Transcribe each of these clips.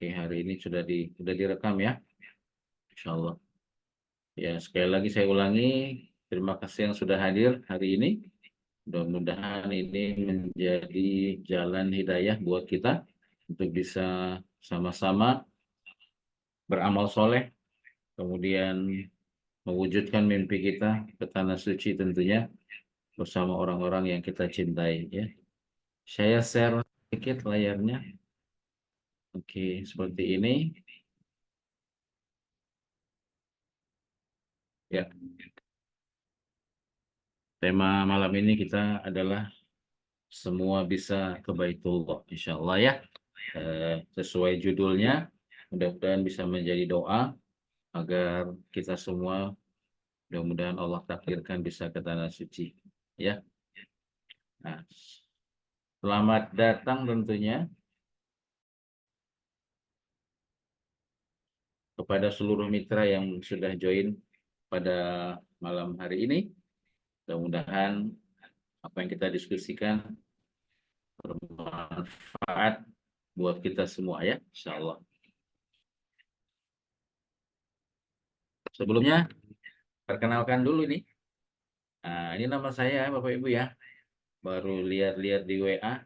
Oke, hari ini sudah direkam ya, Insya Allah. Ya, sekali lagi saya ulangi, terima kasih yang sudah hadir hari ini. Mudah-mudahan ini menjadi jalan hidayah buat kita untuk bisa sama-sama beramal soleh, kemudian mewujudkan mimpi kita ke tanah suci tentunya bersama orang-orang yang kita cintai ya. Saya share sedikit layarnya. Oke, seperti ini. Ya, tema malam ini kita adalah semua bisa ke Baitullah, insya Allah ya. Sesuai judulnya, mudah-mudahan bisa menjadi doa agar kita semua, mudah-mudahan Allah takdirkan bisa ke tanah suci. Ya, nah, selamat datang tentunya kepada seluruh mitra yang sudah join pada malam hari ini. Mudah-mudahan apa yang kita diskusikan bermanfaat buat kita semua ya, insya Allah. Sebelumnya, perkenalkan dulu nih. Nah, ini nama saya Bapak Ibu ya. Baru lihat-lihat di WA,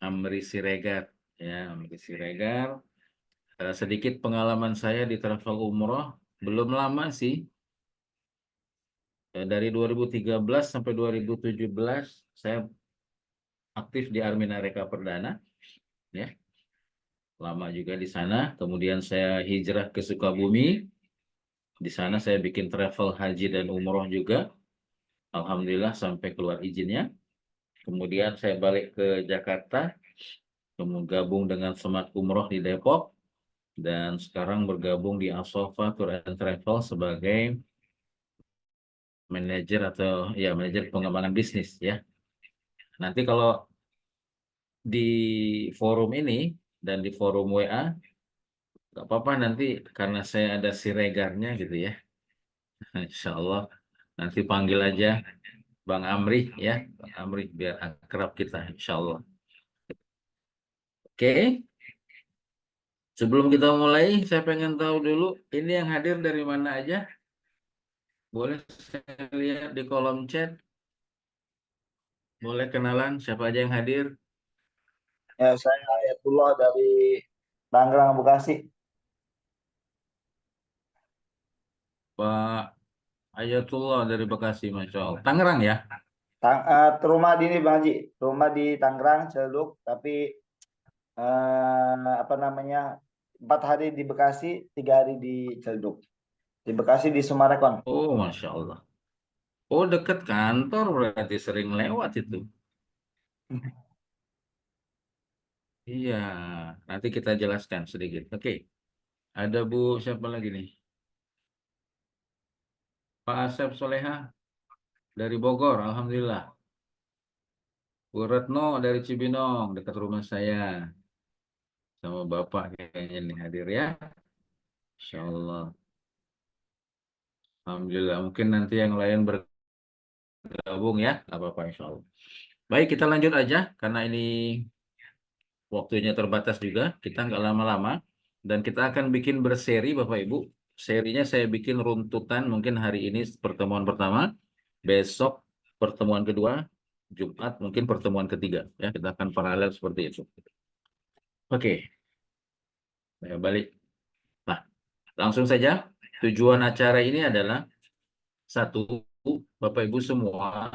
Amri Siregar. Ya, Amri Siregar. Sedikit pengalaman saya di travel umroh, belum lama sih. Dari 2013 sampai 2017, saya aktif di Armina Reka Perdana. Ya, lama juga di sana. Kemudian saya hijrah ke Sukabumi. Di sana saya bikin travel haji dan umroh juga. Alhamdulillah sampai keluar izinnya. Kemudian saya balik ke Jakarta, kemudian gabung dengan Smart Umroh di Depok, dan sekarang bergabung di Asofa Tour and Travel sebagai manajer atau ya manajer pengembangan bisnis ya. Nanti kalau di forum ini dan di forum WA, nggak apa-apa nanti karena saya ada Siregarnya gitu ya. Insya Allah nanti panggil aja Bang Amri ya, Bang Amri biar akrab kita Insya Allah. Oke, sebelum kita mulai, saya pengen tahu dulu ini yang hadir dari mana aja. Boleh saya lihat di kolom chat. Boleh kenalan siapa aja yang hadir. Ya, saya Ayatullah dari Tangerang, Bekasi. Pak Ayatullah dari Bekasi, Masya Allah. Tangerang ya? Rumah di ini Bang Haji, rumah di Tangerang, Ciledug, tapi apa namanya 4 hari di Bekasi, 3 hari di Ciledug. Di Bekasi di Sumarekon. Oh, Masya Allah. Oh, dekat kantor berarti sering lewat itu. Iya, nanti kita jelaskan sedikit. Oke, ada Bu siapa lagi nih? Pak Asep Soleha dari Bogor, Alhamdulillah. Bu Retno dari Cibinong, dekat rumah saya. Sama Bapak kayaknya nih hadir ya. Insya Allah. Alhamdulillah. Mungkin nanti yang lain bergabung ya. Nggak apa-apa insya Allah. Baik, kita lanjut aja. Karena ini waktunya terbatas juga. Kita nggak lama-lama. Dan kita akan bikin berseri Bapak Ibu. Serinya saya bikin runtutan. Mungkin hari ini pertemuan pertama. Besok pertemuan kedua. Jumat mungkin pertemuan ketiga. Ya, kita akan paralel seperti itu. Oke, saya balik. Nah, langsung saja. Tujuan acara ini adalah satu, Bapak Ibu semua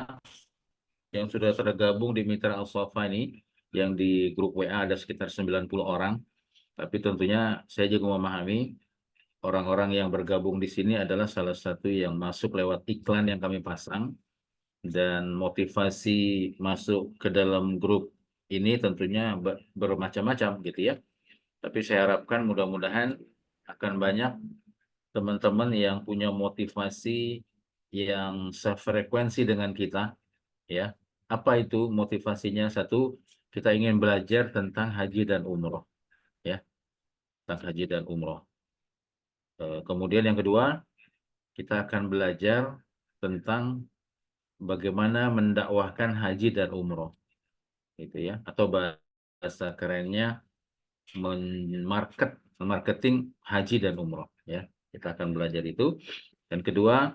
yang sudah tergabung di Mitra Al-Safa ini, yang di grup WA ada sekitar 90 orang, tapi tentunya saya juga memahami orang-orang yang bergabung di sini adalah salah satu yang masuk lewat iklan yang kami pasang, dan motivasi masuk ke dalam grup ini tentunya bermacam-macam gitu ya. Tapi saya harapkan mudah-mudahan akan banyak teman-teman yang punya motivasi yang sefrekuensi dengan kita ya. Apa itu motivasinya? Satu, kita ingin belajar tentang haji dan umroh ya, tentang haji dan umroh. Kemudian yang kedua, kita akan belajar tentang bagaimana mendakwahkan haji dan umroh gitu ya, atau bahasa kerennya marketing haji dan umroh ya. Kita akan belajar itu. Dan kedua,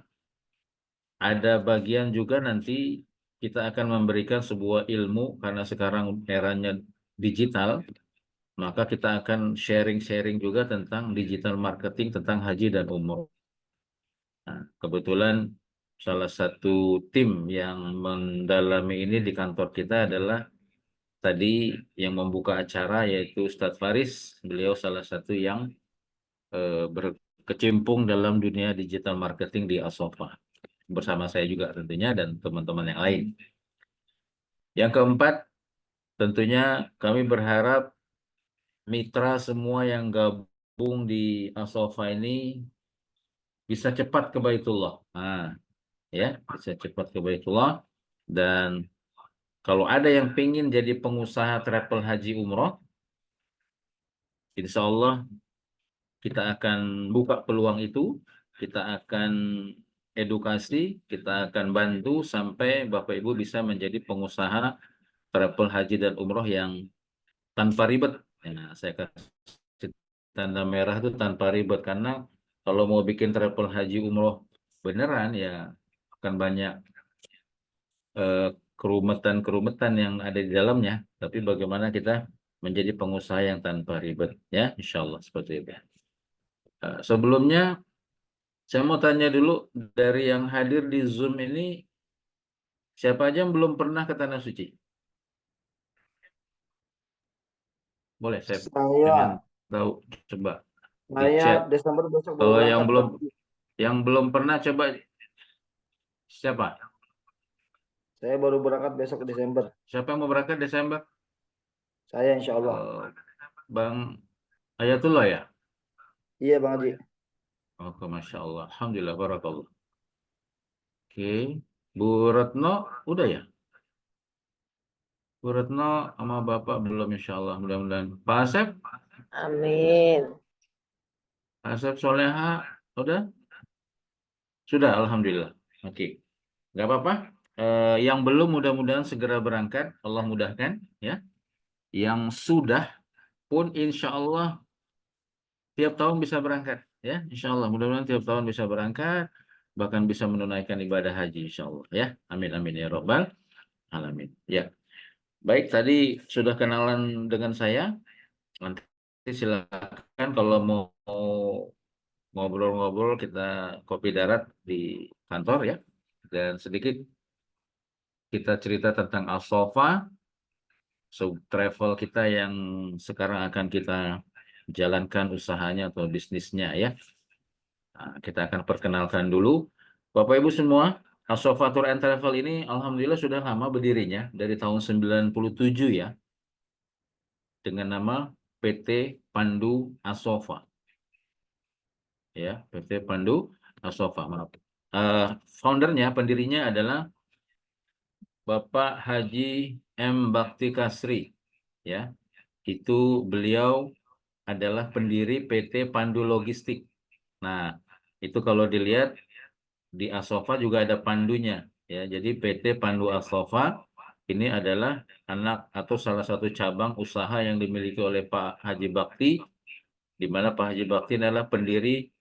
ada bagian juga nanti kita akan memberikan sebuah ilmu karena sekarang eranya digital, maka kita akan sharing-sharing juga tentang digital marketing tentang haji dan umroh. Nah, kebetulan salah satu tim yang mendalami ini di kantor kita adalah tadi yang membuka acara yaitu Ustadz Faris. Beliau salah satu yang berkecimpung dalam dunia digital marketing di Asofa. Bersama saya juga tentunya dan teman-teman yang lain. Yang keempat, tentunya kami berharap mitra semua yang gabung di Asofa ini bisa cepat ke Baitullah. Nah, ya, bisa cepat ke Baitullah. Dan kalau ada yang ingin jadi pengusaha travel haji umroh, insya Allah kita akan buka peluang itu, kita akan edukasi, kita akan bantu sampai Bapak Ibu bisa menjadi pengusaha travel haji dan umroh yang tanpa ribet. Nah, saya kasih tanda merah itu tanpa ribet karena kalau mau bikin travel haji umroh beneran ya akan banyak kerumetan-kerumetan yang ada di dalamnya. Tapi bagaimana kita menjadi pengusaha yang tanpa ribet ya, insya Allah seperti itu. Sebelumnya saya mau tanya dulu dari yang hadir di Zoom ini siapa aja yang belum pernah ke Tanah Suci? Boleh saya pengen Saya, tahu, coba di saya chat. Desember besok baru Kalau berangkat, Bang. yang belum pernah coba siapa? Saya baru berangkat besok ke Desember. Siapa yang mau berangkat Desember? Saya insya Allah. Bang Ayatullah ya? Iya, Bang Haji. Oh, Masya Allah. Alhamdulillah, barakallah. Oke. Bu Retno, udah ya? Bu Retno sama Bapak belum, insya Allah. Mudah-mudahan. Pak Asep? Amin. Pak Asep Soleha, udah? Sudah, Alhamdulillah. Oke. Nggak apa-apa. Yang belum mudah-mudahan segera berangkat. Allah mudahkan. Ya. Yang sudah pun insya Allah tiap tahun bisa berangkat. Ya, insya Allah. Mudah-mudahan tiap tahun bisa berangkat. Bahkan bisa menunaikan ibadah haji, insya Allah. Ya, amin, amin. Ya Rabbal Alamin. Ya. Baik, tadi sudah kenalan dengan saya. Nanti silakan kalau mau ngobrol-ngobrol kita kopi darat di kantor ya. Dan sedikit kita cerita tentang Alsofa, travel kita yang sekarang akan kita jalankan usahanya atau bisnisnya ya. Nah, kita akan perkenalkan dulu. Bapak Ibu semua, Alsofa Tour and Travel ini alhamdulillah sudah lama berdirinya dari tahun 97 ya. Dengan nama PT Pandu Asofa. Ya, PT Pandu Asofa, maaf. Foundernya, pendirinya adalah Bapak Haji M. Bakti Kasri. Ya, itu beliau adalah pendiri PT Pandu Logistik. Nah, itu kalau dilihat di Asofa juga ada pandunya. Ya, jadi PT Pandu Asofa ini adalah anak atau salah satu cabang usaha yang dimiliki oleh Pak Haji Bakti, di mana Pak Haji Bakti adalah pendiri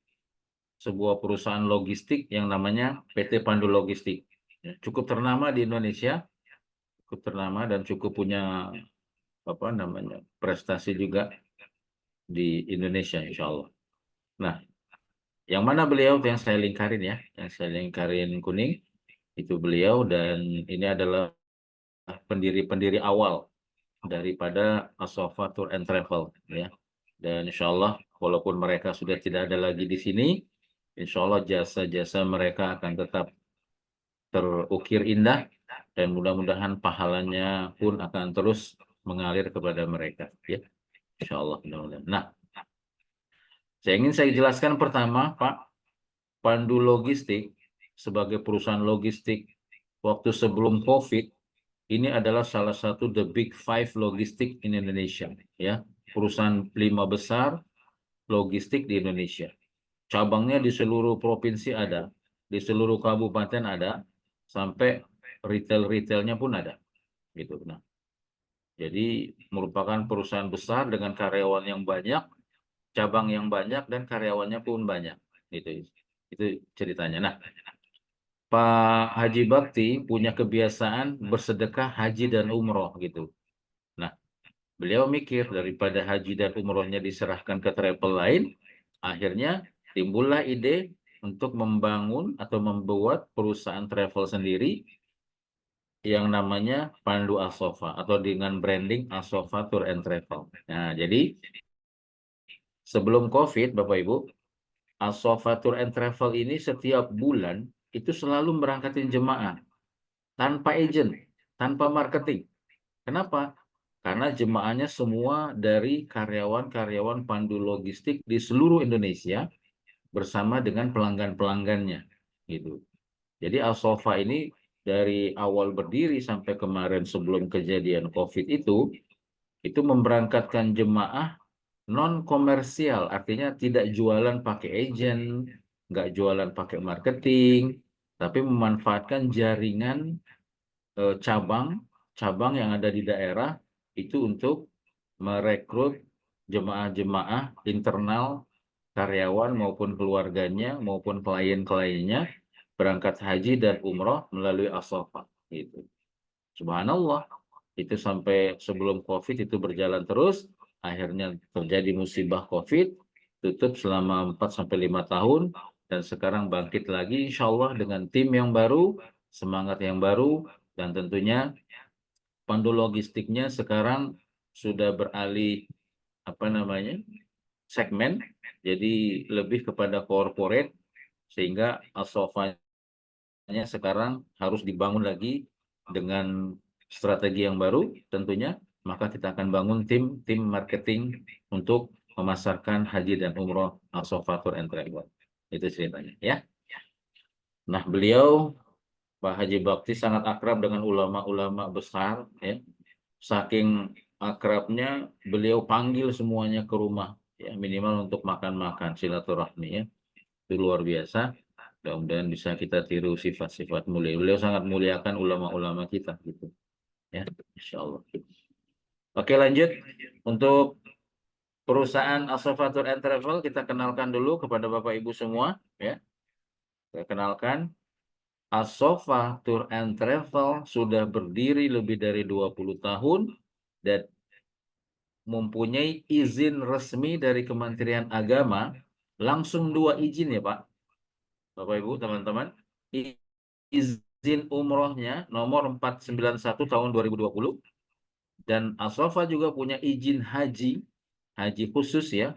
sebuah perusahaan logistik yang namanya PT Pandu Logistik. Ya, cukup ternama di Indonesia, cukup ternama dan cukup punya apa namanya prestasi juga di Indonesia, insya Allah. Nah, yang mana beliau yang saya lingkarin ya, yang saya lingkarin kuning itu beliau dan ini adalah pendiri-pendiri awal daripada Asofa Tour and Travel ya. Dan insya Allah walaupun mereka sudah tidak ada lagi di sini, insya Allah jasa-jasa mereka akan tetap terukir indah dan mudah-mudahan pahalanya pun akan terus mengalir kepada mereka ya. Insya Allah mudah-mudahan. Nah, saya jelaskan pertama Pak, Pandu Logistik sebagai perusahaan logistik waktu sebelum COVID ini adalah salah satu the big five logistik in Indonesia ya, perusahaan 5 besar logistik di Indonesia. Cabangnya di seluruh provinsi ada, di seluruh kabupaten ada, sampai retail-retailnya pun ada gitu. Nah, Jadi merupakan perusahaan besar dengan karyawan yang banyak, cabang yang banyak, dan karyawannya pun banyak. Gitu. Itu ceritanya. Nah, Pak Haji Bakti punya kebiasaan bersedekah haji dan umroh gitu. Nah, beliau mikir daripada haji dan umrohnya diserahkan ke travel lain, akhirnya timbullah ide untuk membangun atau membuat perusahaan travel sendiri yang namanya Pandu Asofa atau dengan branding Asofa Tour and Travel. Nah, jadi sebelum COVID, Bapak Ibu, Asofa Tour and Travel ini setiap bulan itu selalu memberangkatin jemaah tanpa agent, tanpa marketing. Kenapa? Karena jemaahnya semua dari karyawan-karyawan pandu logistik di seluruh Indonesia bersama dengan pelanggan-pelanggannya. Gitu. Jadi Asofa ini dari awal berdiri sampai kemarin sebelum kejadian COVID itu memberangkatkan jemaah non komersial, artinya tidak jualan pakai agent, nggak jualan pakai marketing, tapi memanfaatkan jaringan cabang yang ada di daerah itu untuk merekrut jemaah-jemaah internal, karyawan maupun keluarganya maupun klien-kliennya berangkat haji dan umroh melalui Asofa gitu. Subhanallah, itu sampai sebelum COVID itu berjalan terus, akhirnya terjadi musibah COVID, tutup selama 4 sampai 5 tahun, dan sekarang bangkit lagi insya Allah dengan tim yang baru, semangat yang baru, dan tentunya pandu logistiknya sekarang sudah beralih segmen, jadi lebih kepada corporate, sehingga Asofanya sekarang harus dibangun lagi dengan strategi yang baru tentunya, maka kita akan bangun tim marketing untuk memasarkan haji dan umroh Asofa Tour and Travel. Itu ceritanya ya. Nah, beliau Pak Haji Bakti sangat akrab dengan ulama-ulama besar ya. Saking akrabnya beliau panggil semuanya ke rumah ya, minimal untuk makan-makan silaturahmi ya. Itu luar biasa. Mudah-mudahan bisa kita tiru sifat-sifat mulia. Beliau sangat muliakan ulama-ulama kita gitu. Ya, insya Allah. Oke, lanjut. Untuk perusahaan Asofa Tour and Travel kita kenalkan dulu kepada Bapak Ibu semua ya. Saya kenalkan Asofa Tour and Travel sudah berdiri lebih dari 20 tahun dan mempunyai izin resmi dari Kementerian Agama, langsung 2 izin ya Pak. Bapak Ibu, teman-teman. Izin umrohnya nomor 491 tahun 2020 dan Asofa juga punya izin haji khusus ya,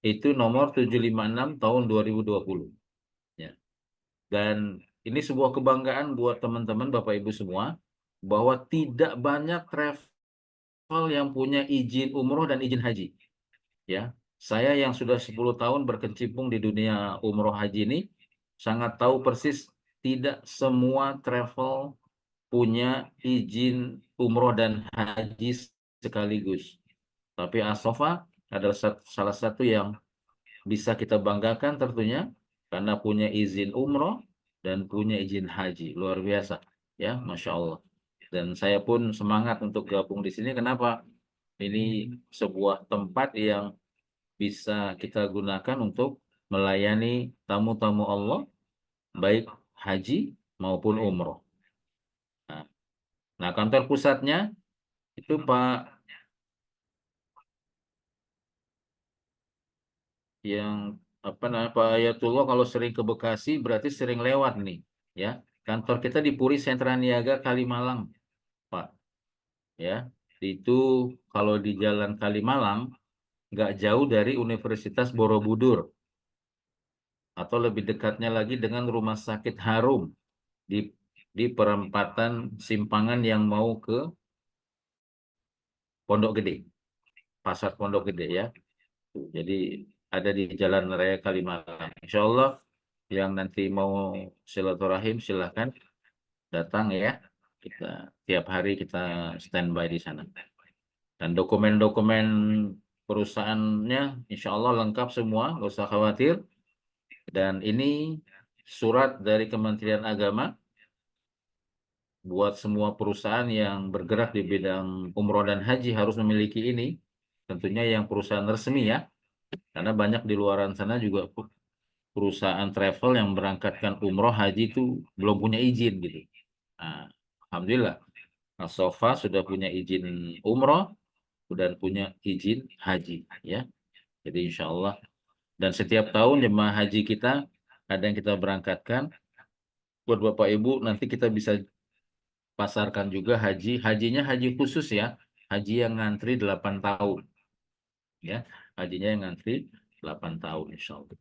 itu nomor 756 tahun 2020 ya. Dan ini sebuah kebanggaan buat teman-teman Bapak Ibu semua bahwa tidak banyak travel yang punya izin umroh dan izin haji ya. Saya yang sudah 10 tahun berkecimpung di dunia umroh haji ini sangat tahu persis tidak semua travel punya izin umroh dan haji sekaligus. Tapi Asofa adalah salah satu yang bisa kita banggakan tentunya karena punya izin umroh dan punya izin haji. Luar biasa ya, Masya Allah. Dan saya pun semangat untuk gabung di sini. Kenapa? Ini sebuah tempat yang bisa kita gunakan untuk melayani tamu-tamu Allah, baik haji maupun umroh. Nah, kantor pusatnya itu Pak Pak Ayatullah kalau sering ke Bekasi berarti sering lewat nih, ya. Kantor kita di Puri Sentra Niaga Kalimalang, Pak. Ya, itu kalau di Jalan Kalimalang nggak jauh dari Universitas Borobudur atau lebih dekatnya lagi dengan Rumah Sakit Harum di perempatan Simpangan yang mau ke Pondok Gede, Pasar Pondok Gede ya. Jadi ada di Jalan Raya Kalimalang. Insya Allah yang nanti mau silaturahim silahkan datang ya. Kita tiap hari kita standby di sana. Dan dokumen-dokumen perusahaannya insya Allah lengkap semua, nggak usah khawatir. Dan ini surat dari Kementerian Agama buat semua perusahaan yang bergerak di bidang umroh dan haji harus memiliki ini. Tentunya yang perusahaan resmi ya, karena banyak di luaran sana juga perusahaan travel yang berangkatkan umroh haji itu belum punya izin gitu. Nah, alhamdulillah, As-Sofa sudah punya izin umroh dan punya izin haji ya. Jadi insya Allah dan setiap tahun jemaah haji kita ada yang kita berangkatkan buat Bapak Ibu nanti kita bisa pasarkan juga hajinya haji khusus ya, haji yang ngantri 8 tahun ya, hajinya yang ngantri 8 tahun insya Allah.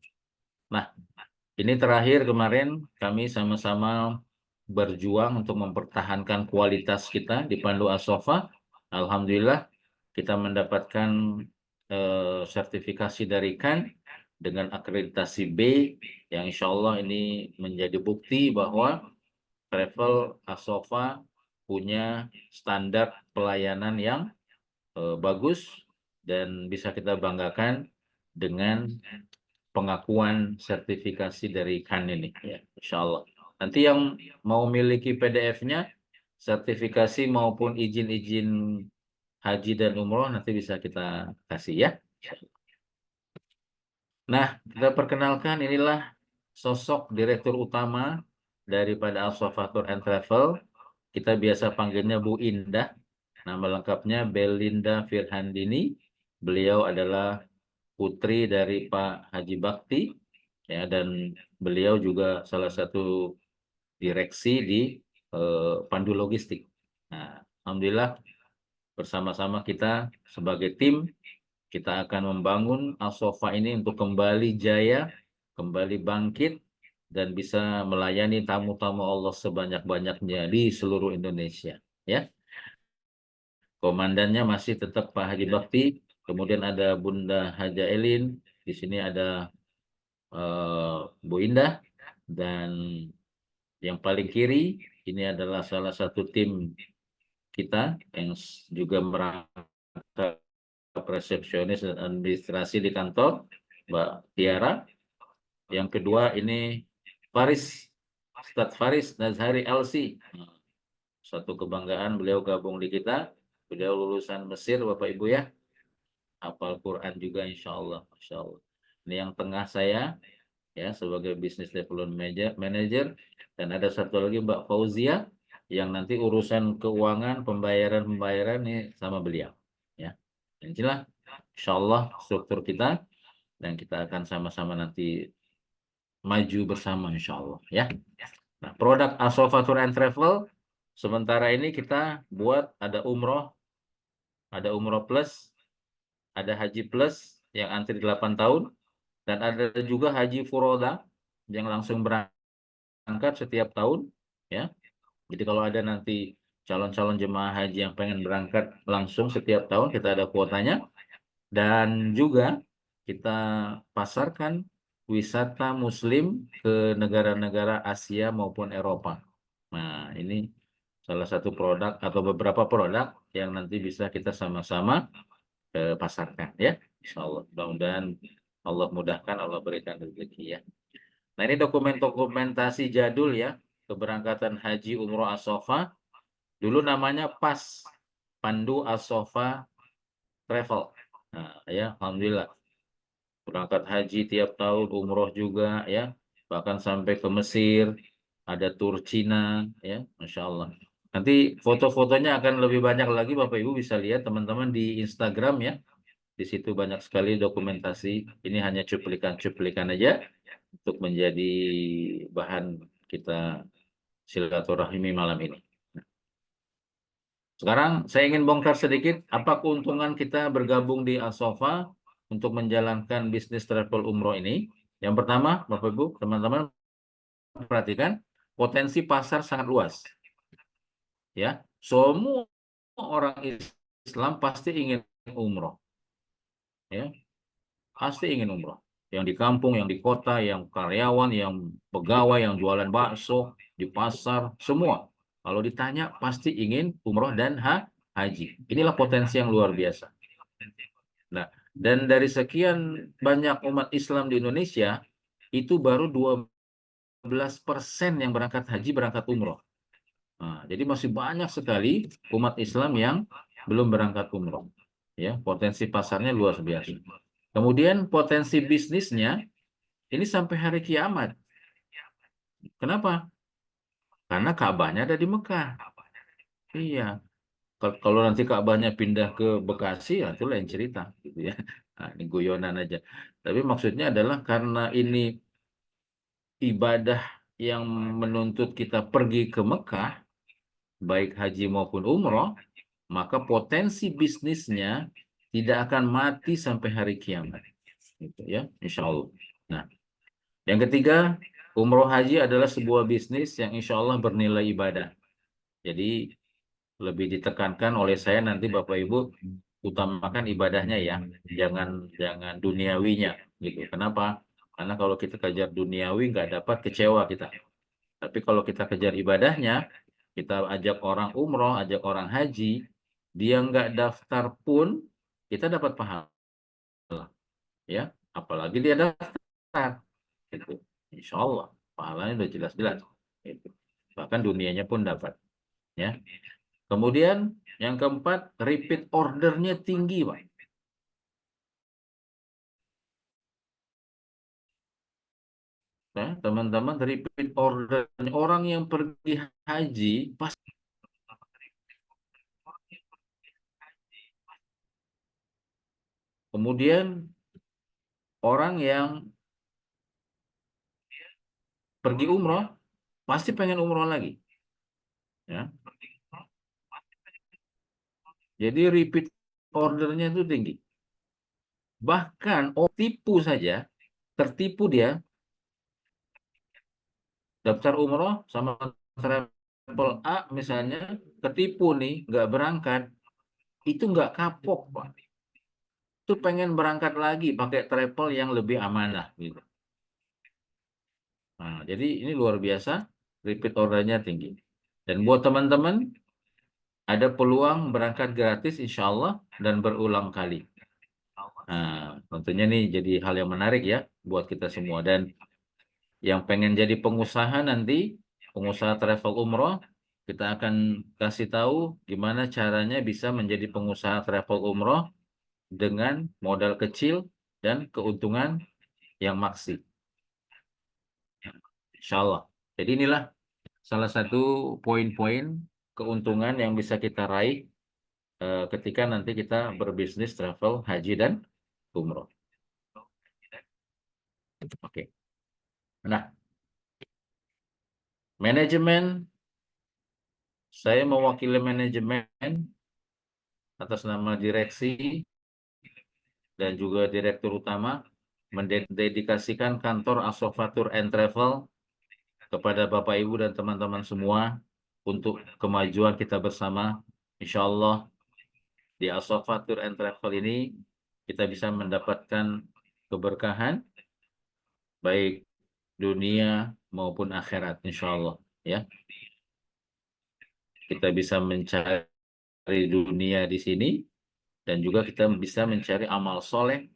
Nah, ini terakhir kemarin kami sama-sama berjuang untuk mempertahankan kualitas kita di Pandu As-Sofa. Alhamdulillah kita mendapatkan sertifikasi dari CAN dengan akreditasi B yang insya Allah ini menjadi bukti bahwa travel As-Sofa punya standar pelayanan yang bagus dan bisa kita banggakan dengan pengakuan sertifikasi dari CAN ini ya, insya Allah. Nanti yang mau miliki PDF-nya, sertifikasi maupun izin-izin haji dan umroh nanti bisa kita kasih ya. Nah, kita perkenalkan inilah sosok direktur utama daripada As-Sofa Tour and Travel. Kita biasa panggilnya Bu Indah. Nama lengkapnya Belinda Firhandini. Beliau adalah putri dari Pak Haji Bakti ya, dan beliau juga salah satu direksi di Pandu Logistik. Nah, alhamdulillah bersama-sama kita sebagai tim kita akan membangun As-Sofa ini untuk kembali jaya, kembali bangkit dan bisa melayani tamu-tamu Allah sebanyak-banyaknya di seluruh Indonesia ya. Komandannya masih tetap Pak Haji Bakti, kemudian ada Bunda Haja Elin, di sini ada Bu Indah, dan yang paling kiri ini adalah salah satu tim kita yang juga merangkap resepsionis dan administrasi di kantor, Mbak Tiara. Yang kedua ini Faris, Ustadz Faris Nazhari LC. Satu kebanggaan beliau gabung di kita. Beliau lulusan Mesir, Bapak Ibu ya. Hafal Quran juga insya Allah. Insya Allah. Ini yang tengah saya ya sebagai Business Development Manager, dan ada satu lagi Mbak Fauzia yang nanti urusan keuangan pembayaran nih sama beliau ya. Inilah insya Allah struktur kita dan kita akan sama-sama nanti maju bersama insya Allah ya. Nah, produk As-Sofa Tour and Travel sementara ini kita buat ada umroh plus, ada haji plus yang antri 8 tahun, dan ada juga haji furoda yang langsung berangkat setiap tahun ya. Jadi kalau ada nanti calon-calon jemaah haji yang pengen berangkat langsung setiap tahun, kita ada kuotanya. Dan juga kita pasarkan wisata muslim ke negara-negara Asia maupun Eropa. Nah, ini salah satu produk atau beberapa produk yang nanti bisa kita sama-sama pasarkan ya. Insya Allah. Mudah-mudahan Allah mudahkan, Allah berikan rezeki ya. Nah, ini dokumentasi jadul ya, keberangkatan haji umroh As-Sofa. Dulu namanya PAS, Pandu As-Sofa Travel. Nah, ya, alhamdulillah. Berangkat haji tiap tahun, umroh juga ya, bahkan sampai ke Mesir, ada tur Cina ya, Masya Allah. Nanti foto-fotonya akan lebih banyak lagi, Bapak Ibu bisa lihat teman-teman di Instagram ya. Di situ banyak sekali dokumentasi. Ini hanya cuplikan-cuplikan aja untuk menjadi bahan kita silaturahmi malam ini. Sekarang saya ingin bongkar sedikit apa keuntungan kita bergabung di As-Sofa untuk menjalankan bisnis travel umroh ini. Yang pertama, Bapak Ibu, teman-teman perhatikan, potensi pasar sangat luas. Ya, semua orang Islam pasti ingin umroh. Ya, pasti ingin umroh. Yang di kampung, yang di kota, yang karyawan, yang pegawai, yang jualan bakso, di pasar, semua. Kalau ditanya pasti ingin umroh dan haji. Inilah potensi yang luar biasa. Nah, dan dari sekian banyak umat Islam di Indonesia, itu baru 12% yang berangkat haji, berangkat umroh. Nah, jadi masih banyak sekali umat Islam yang belum berangkat umroh. Ya, potensi pasarnya luar biasa. Kemudian potensi bisnisnya ini sampai hari kiamat. Kenapa? Karena Ka'bahnya ada di Mekah. Iya. Kalau nanti Ka'bahnya pindah ke Bekasi, ya itu lain cerita, gitu ya. Nah, ini guyonan aja. Tapi maksudnya adalah karena ini ibadah yang menuntut kita pergi ke Mekah, baik haji maupun umroh, maka potensi bisnisnya tidak akan mati sampai hari kiamat. Gitu ya, insya Allah. Nah, yang ketiga, umroh haji adalah sebuah bisnis yang insya Allah bernilai ibadah. Jadi lebih ditekankan oleh saya nanti Bapak Ibu utamakan ibadahnya ya, jangan jangan duniawinya gitu. Kenapa? Karena kalau kita kejar duniawi nggak dapat, kecewa kita. Tapi kalau kita kejar ibadahnya, kita ajak orang umroh, ajak orang haji, dia nggak daftar pun kita dapat pahala ya. Apalagi dia daftar, gitu. Insya Allah pahalanya udah jelas-jelas. Gitu. Bahkan dunianya pun dapat ya. Kemudian yang keempat, repeat ordernya tinggi, Pak. Ya, teman-teman, repeat order orang yang pergi haji pasti. Kemudian orang yang pergi umroh pasti pengen umroh lagi, ya. Jadi repeat ordernya itu tinggi. Bahkan tipu saja, tertipu dia daftar umroh sama travel A misalnya, ketipu nih, nggak berangkat, itu nggak kapok, Pak. Itu pengen berangkat lagi pakai travel yang lebih amanah gitu. Nah, jadi ini luar biasa, repeat ordernya tinggi. Dan buat teman-teman, ada peluang berangkat gratis insya Allah dan berulang kali. Nah, tentunya nih jadi hal yang menarik ya buat kita semua. Dan yang pengen jadi pengusaha nanti, pengusaha travel umroh, kita akan kasih tahu gimana caranya bisa menjadi pengusaha travel umroh dengan modal kecil dan keuntungan yang maksimal. Insya Allah. Jadi inilah salah satu poin-poin keuntungan yang bisa kita raih ketika nanti kita berbisnis travel haji dan umroh. Oke. Nah, manajemen, saya mewakili manajemen atas nama direksi dan juga direktur utama mendedikasikan kantor Asofatur and Travel kepada Bapak Ibu dan teman-teman semua untuk kemajuan kita bersama. Insya Allah di Asofatur and Travel ini kita bisa mendapatkan keberkahan baik dunia maupun akhirat, insya Allah ya. Kita bisa mencari dunia di sini dan juga kita bisa mencari amal soleh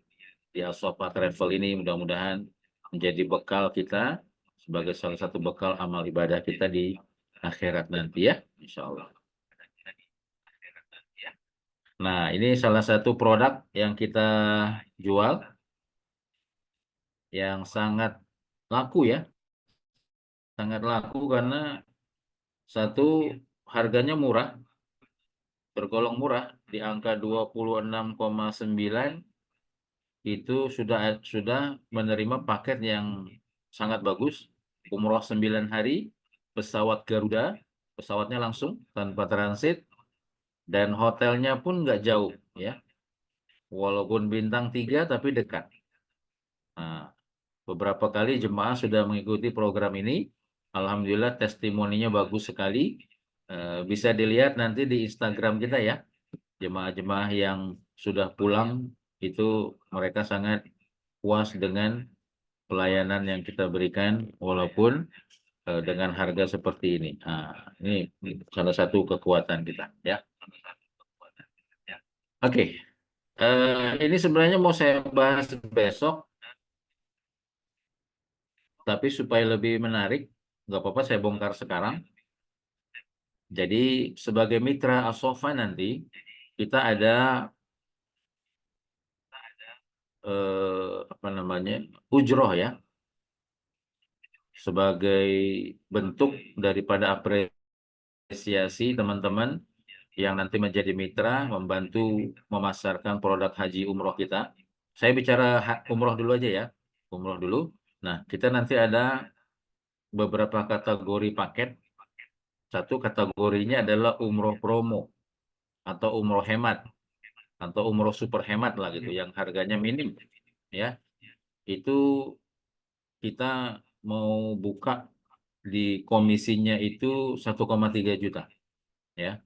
di Asofa Travel ini. Mudah-mudahan menjadi bekal kita sebagai salah satu bekal amal ibadah kita di akhirat nanti ya, insya Allah. Nah, ini salah satu produk yang kita jual yang sangat laku ya, sangat laku karena satu, harganya murah, tergolong murah di angka 26,9 itu sudah menerima paket yang sangat bagus, umroh 9 hari, pesawat Garuda, pesawatnya langsung tanpa transit, dan hotelnya pun nggak jauh ya, walaupun bintang 3 tapi dekat. Nah, beberapa kali jemaah sudah mengikuti program ini, alhamdulillah testimoninya bagus sekali. Bisa dilihat nanti di Instagram kita ya, jemaah-jemaah yang sudah pulang itu mereka sangat puas dengan pelayanan yang kita berikan walaupun dengan harga seperti ini. Nah, ini salah satu kekuatan kita ya. Oke, ini sebenarnya mau saya bahas besok, tapi supaya lebih menarik, nggak apa-apa saya bongkar sekarang. Jadi sebagai mitra Asofa nanti kita ada apa namanya, ujroh ya, sebagai bentuk daripada apresiasi teman-teman yang nanti menjadi mitra membantu memasarkan produk haji umroh kita. Saya bicara umroh dulu aja ya, umroh dulu. Nah, kita nanti ada beberapa kategori paket. Satu kategorinya adalah umroh promo atau umroh hemat atau umroh super hemat lah gitu, yang harganya minim ya. Itu kita mau buka di komisinya itu 1,3 juta ya.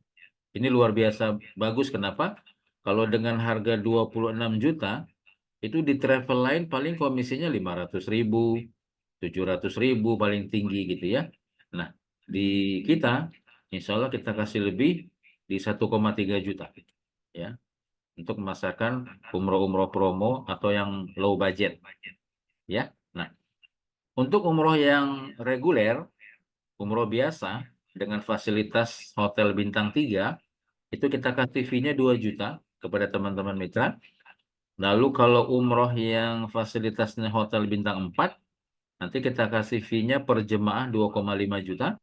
Ini luar biasa bagus. Kenapa? Kalau dengan harga 26 juta itu di travel lain paling komisinya 500.000, 700.000 paling tinggi gitu ya. Nah, di kita insya Allah kita kasih lebih di 1,3 juta ya, untuk memasarkan umroh-umroh promo atau yang low budget ya. Nah, untuk umroh yang reguler, umroh biasa dengan fasilitas hotel bintang 3 itu kita kasih fee-nya 2 juta kepada teman-teman mitra. Lalu kalau umroh yang fasilitasnya hotel bintang 4, nanti kita kasih fee-nya per jemaah 2,5 juta.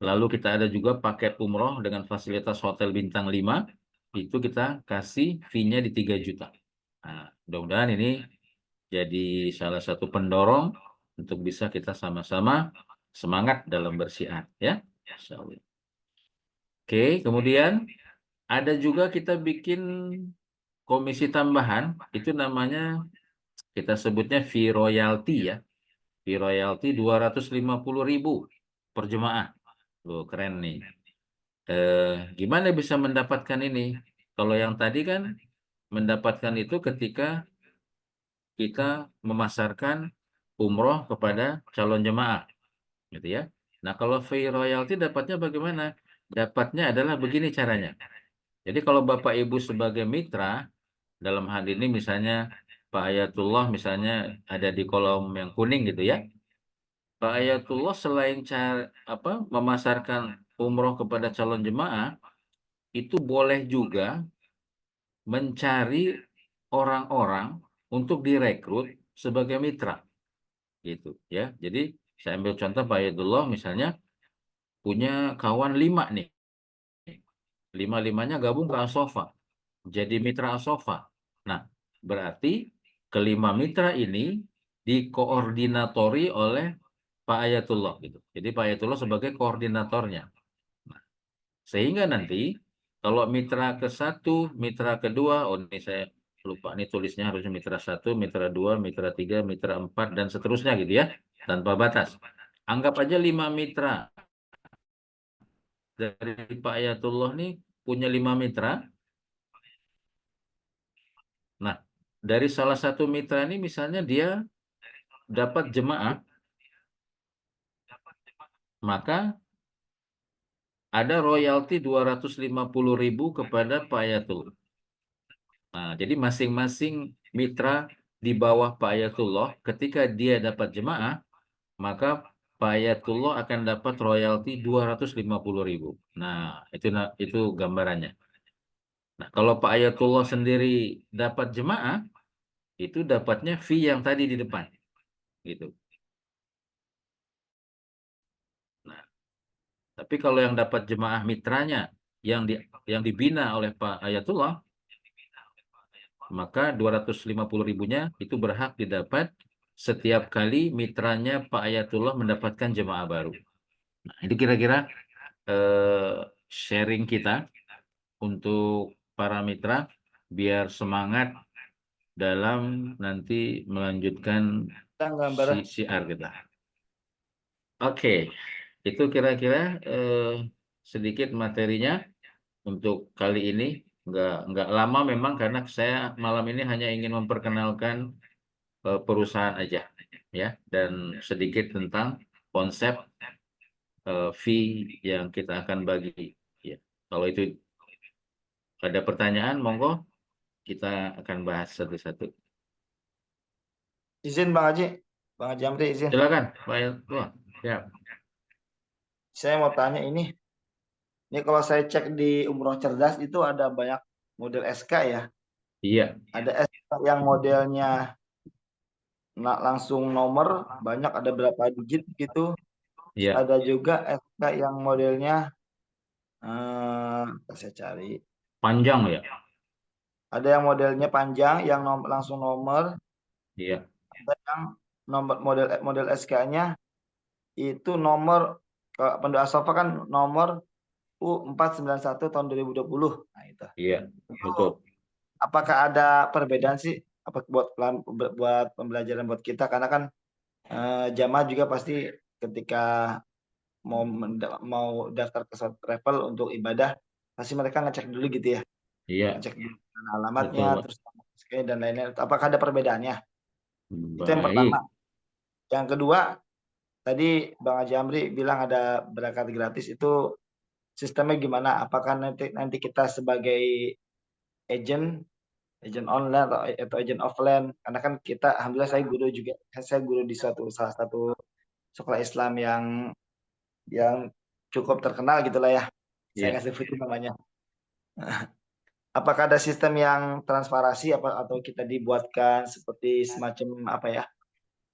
Lalu kita ada juga paket umroh dengan fasilitas hotel bintang 5, itu kita kasih fee-nya di 3 juta. Nah, mudah-mudahan ini jadi salah satu pendorong untuk bisa kita sama-sama semangat dalam bersiar ya. Insya Allah. Oke, kemudian ada juga kita bikin komisi tambahan, itu namanya kita sebutnya fee royalty ya. Fee royalty 250.000 per jemaah. Loh, keren nih. Gimana bisa mendapatkan ini? Kalau yang tadi kan mendapatkan itu ketika kita memasarkan umroh kepada calon jemaah, gitu ya. Nah, kalau fee royalty dapatnya bagaimana? Dapatnya adalah begini caranya. Jadi kalau Bapak Ibu sebagai mitra, dalam hal ini misalnya Pak Ayatullah misalnya ada di kolom yang kuning gitu ya. Pak Ayatullah selain memasarkan umroh kepada calon jemaah, itu boleh juga mencari orang-orang untuk direkrut sebagai mitra gitu ya. Jadi saya ambil contoh Pak Ayatullah misalnya punya kawan 5 nih. Lima-limanya gabung ke Asofa, jadi mitra Asofa. Nah, berarti kelima mitra ini dikoordinatori oleh Pak Ayatullah gitu. Jadi Pak Ayatullah sebagai koordinatornya. Nah, sehingga nanti kalau mitra ke-1, mitra kedua, oh ini saya lupa nih tulisnya, harusnya mitra 1, mitra 2, mitra 3, mitra 4 dan seterusnya gitu ya, tanpa batas. Anggap aja 5 mitra dari Pak Ayatullah nih punya 5 mitra. Nah, dari salah satu mitra ini misalnya dia dapat jemaah, maka ada royalti 250.000 kepada Pak Ayatullah. Nah, jadi masing-masing mitra di bawah Pak Ayatullah ketika dia dapat jemaah, maka Pak Ayatullah akan dapat royalti 250.000. Nah, itu gambarannya. Nah, kalau Pak Ayatullah sendiri dapat jemaah, itu dapatnya fee yang tadi di depan, gitu. Nah, tapi kalau yang dapat jemaah mitranya yang dibina oleh Pak Ayatullah, maka 250.000-nya itu berhak didapat setiap kali mitranya Pak Ayatullah mendapatkan jemaah baru. Nah, itu kira-kira sharing kita untuk para mitra biar semangat dalam nanti melanjutkan Gambar. siar kita. Oke, itu kira-kira sedikit materinya untuk kali ini. Nggak lama memang karena saya malam ini hanya ingin memperkenalkan perusahaan aja ya, dan sedikit tentang konsep fee yang kita akan bagi ya. Kalau itu ada pertanyaan monggo kita akan bahas satu-satu. Izin Bang Haji. Bang Haji Amri izin. Silakan Pak Wah, ya. saya mau tanya ini kalau saya cek di Umroh Cerdas itu ada banyak model SK ya. Iya, Ada SK yang modelnya langsung nomor banyak, ada berapa digit gitu. Terus iya, ada juga SK yang modelnya saya cari. panjang ya. Ada yang modelnya panjang yang langsung nomor, Iya, ada yang nomor model SK-nya itu nomor, kalau pendoa sofa kan nomor U491 tahun 2020. Nah, itu. iya, betul. Apakah ada perbedaan sih apa buat pembelajaran buat kita, karena kan jamaah juga pasti ketika mau daftar ke suatu travel untuk ibadah pasti mereka ngecek dulu gitu ya, Iya, ngecek dulu alamatnya, betul, Pak. terus dan lain-lain. Apakah ada perbedaannya? Itu yang pertama. Baik. Yang kedua, tadi Bang Haji Amri bilang ada berangkat gratis, itu sistemnya gimana? Apakah nanti kita sebagai agent online atau agent offline? Karena kan kita, alhamdulillah saya guru juga, saya guru di salah satu sekolah Islam yang cukup terkenal gitulah ya. Saya Iya. nggak sebutin namanya. Apakah ada sistem yang transparansi atau kita dibuatkan seperti semacam apa ya?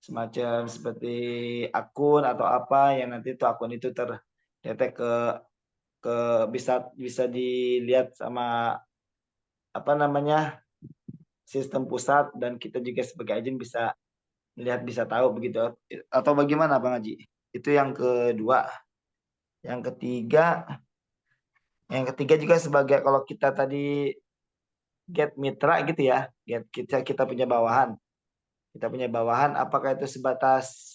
Semacam seperti akun atau apa yang nanti itu akun itu terdetek ke bisa bisa dilihat sama apa namanya, sistem pusat, dan kita juga sebagai agen bisa melihat, bisa tahu begitu, atau bagaimana Bang Haji? Itu yang kedua. Yang ketiga, juga sebagai, kalau kita tadi get mitra gitu ya, kita punya bawahan. Kita punya bawahan, apakah itu sebatas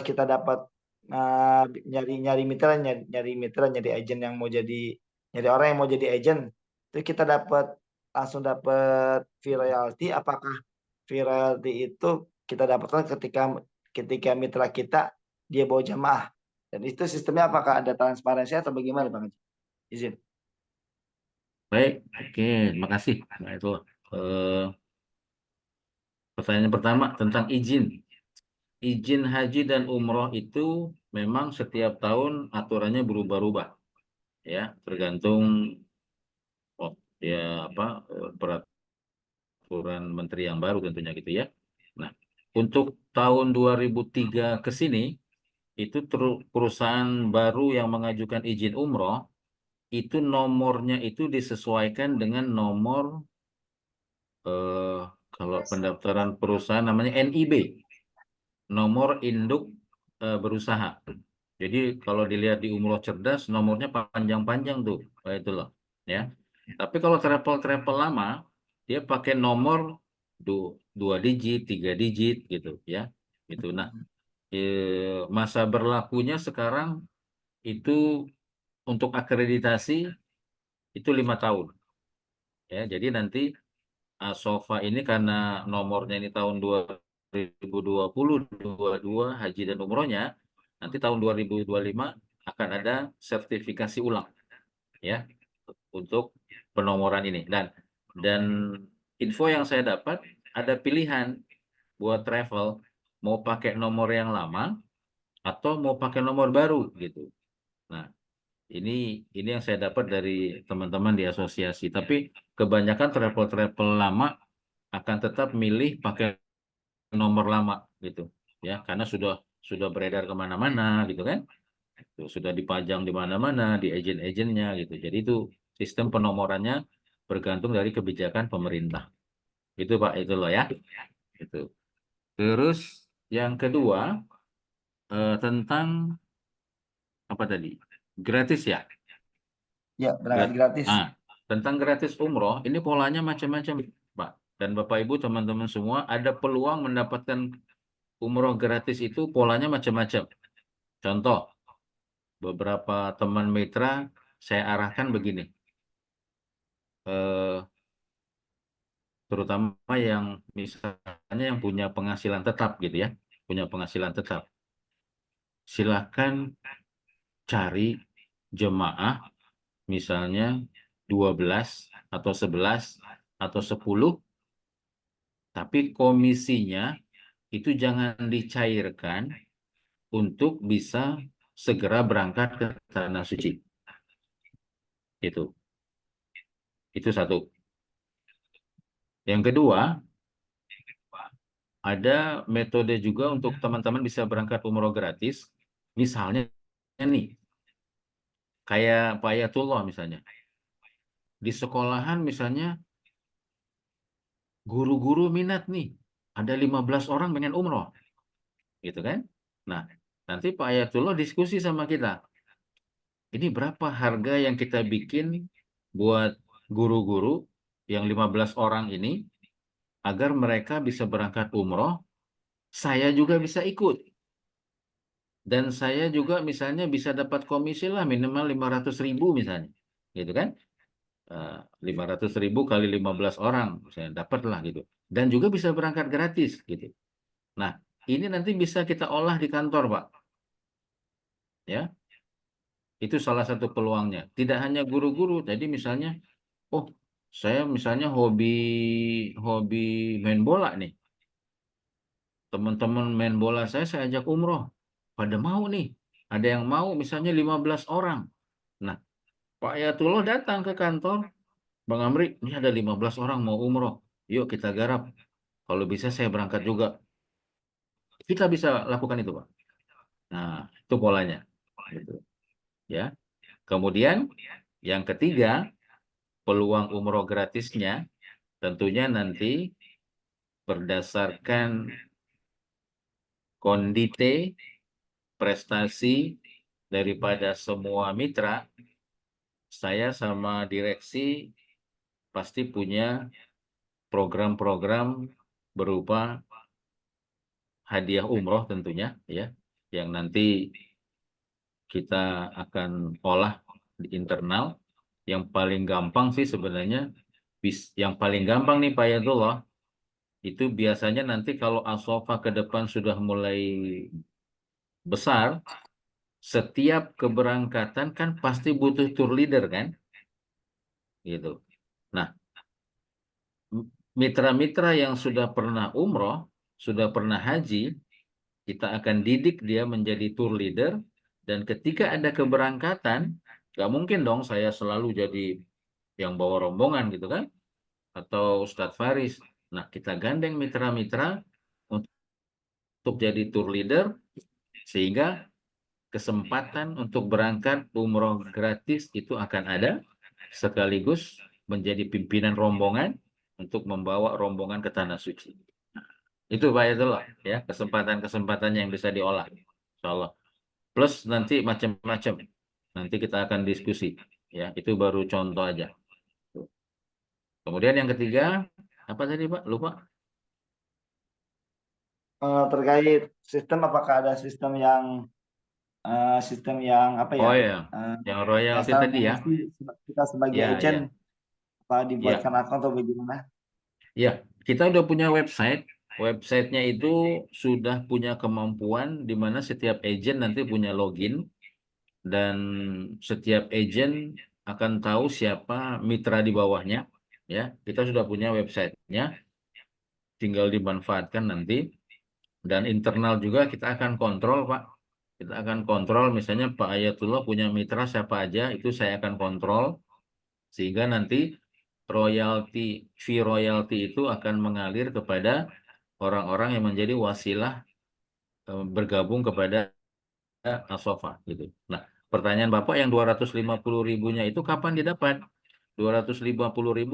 kita dapat nyari mitra, nyari agent yang mau jadi, nyari orang yang mau jadi agent, itu kita langsung dapat fee royalty? Apakah fee royalty itu kita dapatkan ketika mitra kita dia bawa jamaah, dan itu sistemnya apakah ada transparansi atau bagaimana Bang Haji? Izin. Baik. Oke, terima kasih. Nah, itu eh, pertanyaan pertama tentang izin. Izin haji dan umroh itu memang setiap tahun aturannya berubah-ubah, ya, tergantung apa peraturan menteri yang baru tentunya gitu ya. Nah, untuk tahun 2003 ke sini itu perusahaan baru yang mengajukan izin umroh itu nomornya itu disesuaikan dengan nomor eh, kalau pendaftaran perusahaan namanya NIB, nomor induk berusaha. Jadi kalau dilihat di Umroh Cerdas nomornya panjang-panjang tuh, kayak itu loh, ya. Tapi kalau travel lama dia pakai nomor 2 digit, 3 digit gitu, ya. Gitu. Nah, masa berlakunya sekarang itu untuk akreditasi itu 5 tahun, ya. Jadi nanti Sofa ini karena nomornya ini tahun 2020, 22 haji dan umrohnya, nanti tahun 2025 akan ada sertifikasi ulang, ya, untuk penomoran ini. Dan info yang saya dapat ada pilihan buat travel mau pakai nomor yang lama atau mau pakai nomor baru gitu. Nah, ini yang saya dapat dari teman-teman di asosiasi. Tapi kebanyakan travel lama akan tetap milih pakai nomor lama gitu, ya, karena sudah beredar kemana-mana gitu kan. Sudah dipajang di mana-mana di agen-agennya gitu. Jadi itu sistem penomorannya bergantung dari kebijakan pemerintah. Itu Pak, itu loh ya. Itu. Terus yang kedua tentang apa tadi? Gratis ya. Ya, berangkat Grat- gratis. ah, tentang gratis umroh ini polanya macam-macam Pak. Dan Bapak Ibu teman-teman semua ada peluang mendapatkan umroh gratis itu polanya macam-macam. Contoh, beberapa teman mitra saya arahkan begini. Eh, Terutama yang misalnya yang punya penghasilan tetap gitu ya, punya penghasilan tetap. Silahkan cari jemaah misalnya 12 atau 11 atau 10, tapi komisinya itu jangan dicairkan untuk bisa segera berangkat ke tanah suci. Itu satu. Yang kedua, ada metode juga untuk teman-teman bisa berangkat umroh gratis. Misalnya nih, kayak Pak Ayatullah misalnya. Di sekolahan misalnya guru-guru minat nih, ada 15 orang pengen umroh, gitu kan? Nah, nanti Pak Ayatullah diskusi sama kita. Ini berapa harga yang kita bikin buat guru-guru yang 15 orang ini agar mereka bisa berangkat umroh, saya juga bisa ikut. Dan saya juga misalnya bisa dapat komisi lah minimal 500.000 misalnya. Gitu kan? 500.000 kali 15 orang misalnya dapat lah gitu. Dan juga bisa berangkat gratis gitu. Nah, ini nanti bisa kita olah di kantor, Pak. Ya, itu salah satu peluangnya. Tidak hanya guru-guru. Tadi misalnya, oh, saya misalnya hobi hobi main bola nih. Teman-teman main bola saya ajak umroh. Pada mau nih. Ada yang mau misalnya 15 orang. Nah, Pak Ayatullah datang ke kantor. Bang Amri, ini ada 15 orang mau umroh. Yuk kita garap. Kalau bisa saya berangkat juga. Kita bisa lakukan itu, Pak. Nah, itu polanya. Gitu. Ya. Kemudian yang ketiga, peluang umroh gratisnya tentunya nanti berdasarkan kondite prestasi daripada semua mitra. Saya sama direksi pasti punya program-program berupa hadiah umroh tentunya ya, yang nanti kita akan olah di internal. Yang paling gampang sih sebenarnya, yang paling gampang nih Pak Yadullah, itu biasanya nanti kalau Asofa ke depan sudah mulai besar, setiap keberangkatan kan pasti butuh tour leader kan, gitu. Nah, mitra-mitra yang sudah pernah umroh, sudah pernah haji, kita akan didik dia menjadi tour leader, dan ketika ada keberangkatan, nggak mungkin dong saya selalu jadi yang bawa rombongan gitu kan, atau Ustadz Faris. Nah, kita gandeng mitra-mitra untuk jadi tour leader, sehingga kesempatan untuk berangkat umroh gratis itu akan ada, sekaligus menjadi pimpinan rombongan untuk membawa rombongan ke Tanah Suci. Itu Pak Yatullah, ya, kesempatan-kesempatan yang bisa diolah. Insya Allah. Plus nanti macam-macam. Nanti kita akan diskusi. Ya, itu baru contoh aja. Kemudian yang ketiga, apa tadi Pak? Lupa. Terkait sistem, apakah ada sistem yang apa ya, Oh ya, yang royalti dasar tadi ya. promosi kita sebagai Ya, agent, ya, apa ya. dibuatkan akun atau bagaimana? Ya, kita udah punya website. Websitenya itu sudah punya kemampuan di mana setiap agent nanti punya login, dan setiap agent akan tahu siapa mitra di bawahnya. Ya, kita sudah punya websitenya, tinggal dimanfaatkan nanti. Dan internal juga kita akan kontrol, Pak. Kita akan kontrol misalnya Pak Ayatullah punya mitra siapa aja, itu saya akan kontrol. Sehingga nanti fee royalti itu akan mengalir kepada orang-orang yang menjadi wasilah bergabung kepada Asofa gitu. Nah, pertanyaan Bapak yang 250.000-nya itu kapan didapat? 250.000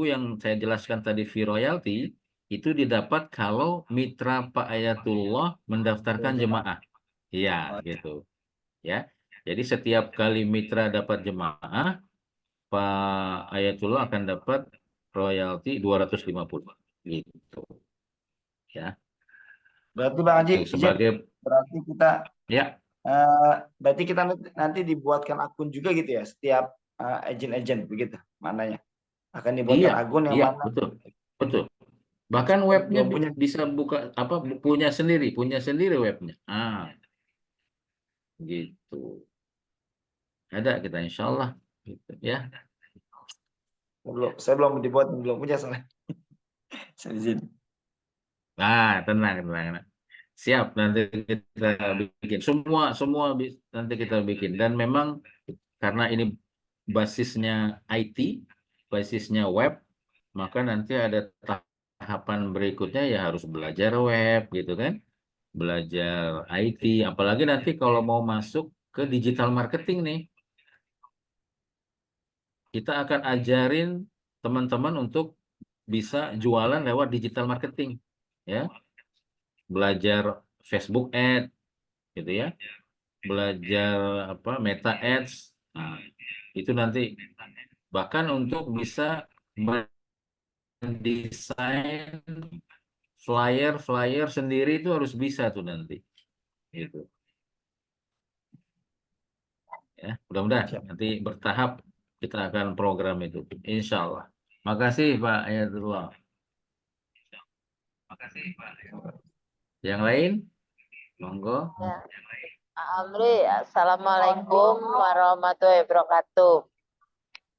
yang saya jelaskan tadi fee royalti itu didapat kalau mitra Pak Ayatullah mendaftarkan jemaah. Iya, Oh, gitu. Ya. Jadi setiap kali mitra dapat jemaah, Pak Ayatullah akan dapat royalti 250 gitu ya. berarti Bang Haji Itu izin, sebagai berarti kita ya. berarti kita nanti dibuatkan akun juga gitu ya, setiap agent-agent begitu maknanya, akan Iya, dibuatkan akun yang iya, mana betul. Betul. Bahkan saya webnya belum punya. bisa buka apa punya sendiri webnya. Gitu. Ada kita insya Allah gitu ya. Saya belum dibuat, belum punya soalnya. Saya izin. Tenang, tenang. Siap, nanti kita bikin semua nanti kita bikin. Dan memang karena ini basisnya IT, basisnya web, maka nanti ada tahapan berikutnya ya harus belajar web gitu kan, belajar IT, apalagi nanti kalau mau masuk ke digital marketing nih, kita akan ajarin teman-teman untuk bisa jualan lewat digital marketing, ya, belajar Facebook Ad, gitu ya, belajar apa Meta Ads. Nah, itu nanti bahkan untuk bisa mendesain flyer sendiri itu harus bisa tuh nanti. Gitu. Ya, mudah-mudahan Siap. nanti bertahap kita akan program itu. Insya Allah. Makasih Pak Ayatullah. Yang lain, monggo. Ya. Pak Amri, Assalamualaikum warahmatullahi wabarakatuh.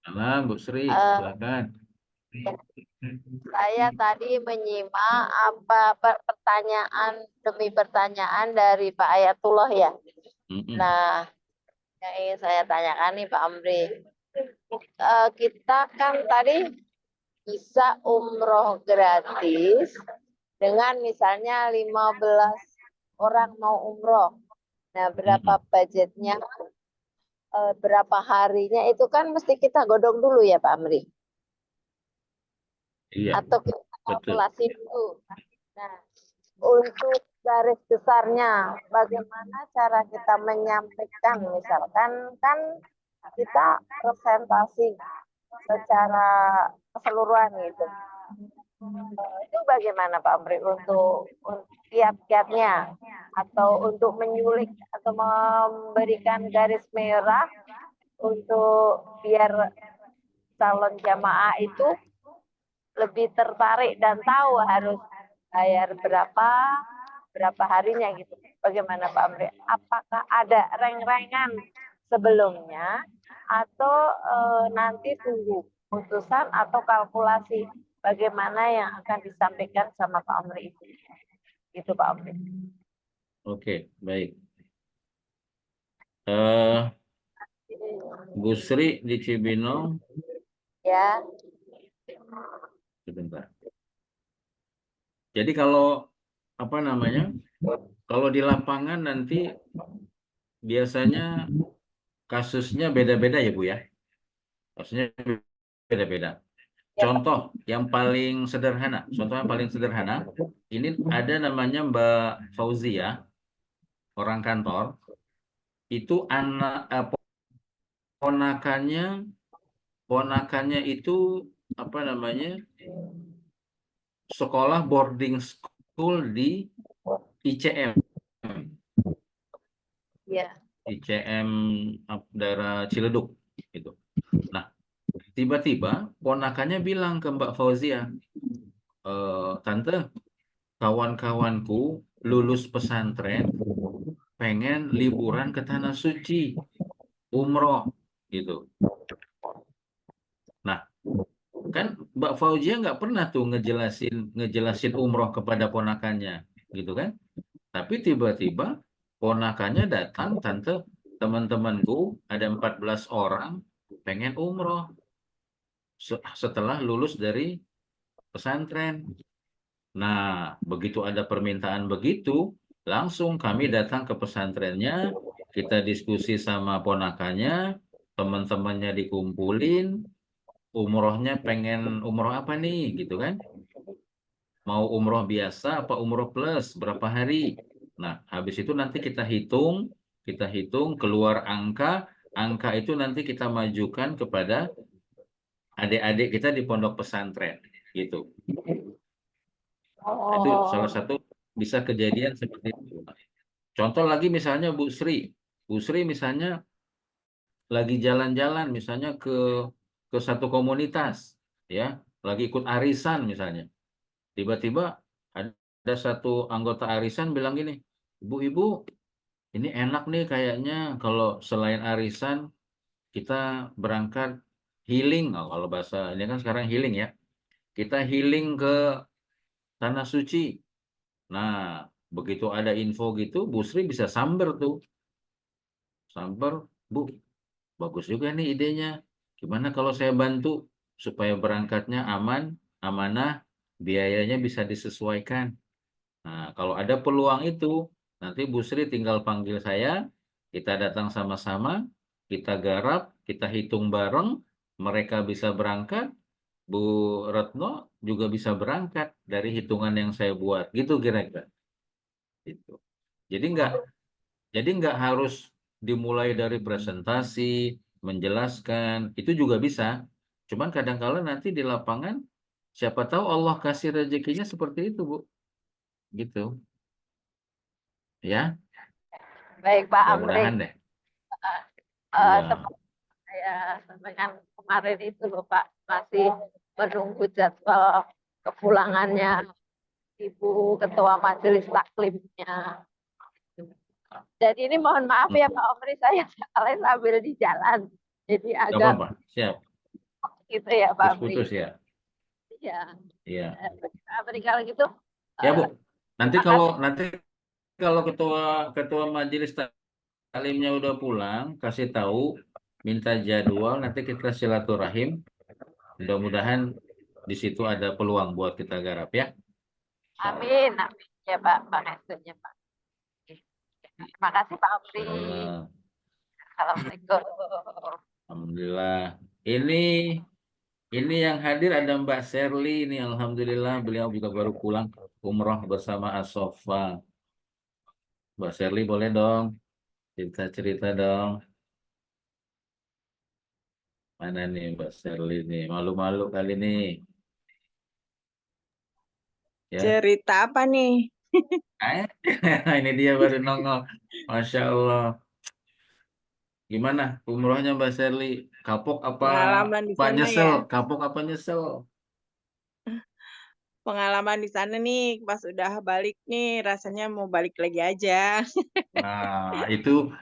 Salam Bu Sri, Eh, silakan. saya tadi menyimak pertanyaan demi pertanyaan dari Pak Ayatullah ya. Mm-mm. Nah, yang ingin saya tanyakan nih Pak Amri, kita kan tadi bisa umroh gratis dengan misalnya 15 orang mau umroh. Nah, berapa Mm-mm. budgetnya, berapa harinya itu kan mesti kita godong dulu ya Pak Amri. Iya, Atau kita betul. kalkulasi dulu. Nah, untuk garis besarnya, bagaimana cara kita menyampaikan, misalkan kan kita presentasi secara keseluruhan gitu. Itu bagaimana Pak Amri untuk kiat-kiatnya atau untuk menyulik atau memberikan garis merah untuk biar calon jamaah itu lebih tertarik dan tahu harus bayar berapa harinya gitu. Bagaimana Pak Amri? Apakah ada reng-rengan sebelumnya atau nanti tunggu putusan atau kalkulasi bagaimana yang akan disampaikan sama Pak Amri itu? Gitu Pak Amri. Oke, baik. Eh, Bu Sri di Cibinong, Ya, sebentar. Jadi kalau apa namanya? Kalau di lapangan nanti biasanya kasusnya beda-beda ya Bu ya. Kasusnya beda-beda. ya Pak. Contoh yang paling sederhana, contoh yang paling sederhana, ini ada namanya Mbak Fauzia, orang kantor, itu anak ponakannya ponakannya itu apa namanya? Sekolah boarding school di ICM. Ya, ICM daerah Ciledug gitu. Nah, tiba-tiba ponakannya bilang ke Mbak Fauzia, Tante, kawan-kawanku lulus pesantren pengen liburan ke Tanah Suci, umroh gitu. Nah, kan Mbak Fauzia nggak pernah tuh ngejelasin umroh kepada ponakannya, gitu kan? Tapi tiba-tiba ponakannya datang, Tante, teman-temanku ada 14 orang pengen umroh setelah lulus dari pesantren. Nah, begitu ada permintaan begitu, langsung kami datang ke pesantrennya, kita diskusi sama ponakannya, teman-temannya dikumpulin, umrohnya pengen umroh apa nih, gitu kan? Mau umroh biasa apa umroh plus, berapa hari? Nah, habis itu nanti kita hitung keluar angka itu nanti kita majukan kepada adik-adik kita di pondok pesantren, gitu. Itu salah oh, satu bisa kejadian seperti itu. Contoh lagi misalnya Bu Sri misalnya lagi jalan-jalan misalnya ke satu komunitas, ya, lagi ikut arisan misalnya. Tiba-tiba ada satu anggota arisan bilang gini, Ibu-ibu, ini enak nih kayaknya kalau selain arisan kita berangkat healing. Oh, kalau bahasa ini kan sekarang healing ya. Kita healing ke Tanah Suci. Nah, Begitu ada info gitu, Bu Sri bisa samber tuh. Samber, Bu, bagus juga nih idenya. Gimana kalau saya bantu supaya berangkatnya aman, amanah, biayanya bisa disesuaikan. Nah, kalau ada peluang itu, nanti Bu Sri tinggal panggil saya, kita datang sama-sama, kita garap, kita hitung bareng, mereka bisa berangkat, Bu Retno juga bisa berangkat dari hitungan yang saya buat. Gitu kira-kira. Gitu. Jadi nggak harus dimulai dari presentasi, menjelaskan, itu juga bisa. Cuman kadang-kala nanti di lapangan, siapa tahu Allah kasih rezekinya seperti itu, Bu. Gitu. Ya, Baik Pak Amri. mudah-mudahan deh. Iya. Seperti saya sampaikan kemarin itu loh Pak, masih menunggu jadwal kepulangannya Ibu Ketua Majelis Taklimnya. Dan ini mohon maaf ya Pak Omri, saya soalnya sambil di jalan. Jadi Nggak agak apa-apa. Siap. gitu ya Pak Omri. Putus-putus ya. Iya. Iya. Pak Omri kalau gitu, Ya, Bu. terima kasih. Nanti kalau ketua ketua majelis taklimnya udah pulang, kasih tahu, minta jadwal, nanti kita silaturahim. Mudah-mudahan di situ ada peluang buat kita garap ya. Insya Allah. Amin, amin ya Pak, Pak Restunya Pak. Terima kasih Pak Omri. Insya Allah. Assalamualaikum. Alhamdulillah. Ini yang hadir ada Mbak Sherly ini. Alhamdulillah beliau juga baru pulang umroh bersama Asofa. Mbak Sherly boleh dong cerita-cerita dong. Mana nih Mbak Sherly nih? Malu-malu kali nih. Ya. Cerita apa nih? Eh, ini dia baru nongol. Masya Allah. Gimana umrohnya Mbak Sherly? Kapok Pengalaman di apa sana nyesel? ya. Kapok apa nyesel? Pengalaman di sana nih, pas udah balik nih, rasanya mau balik lagi aja. Nah, itu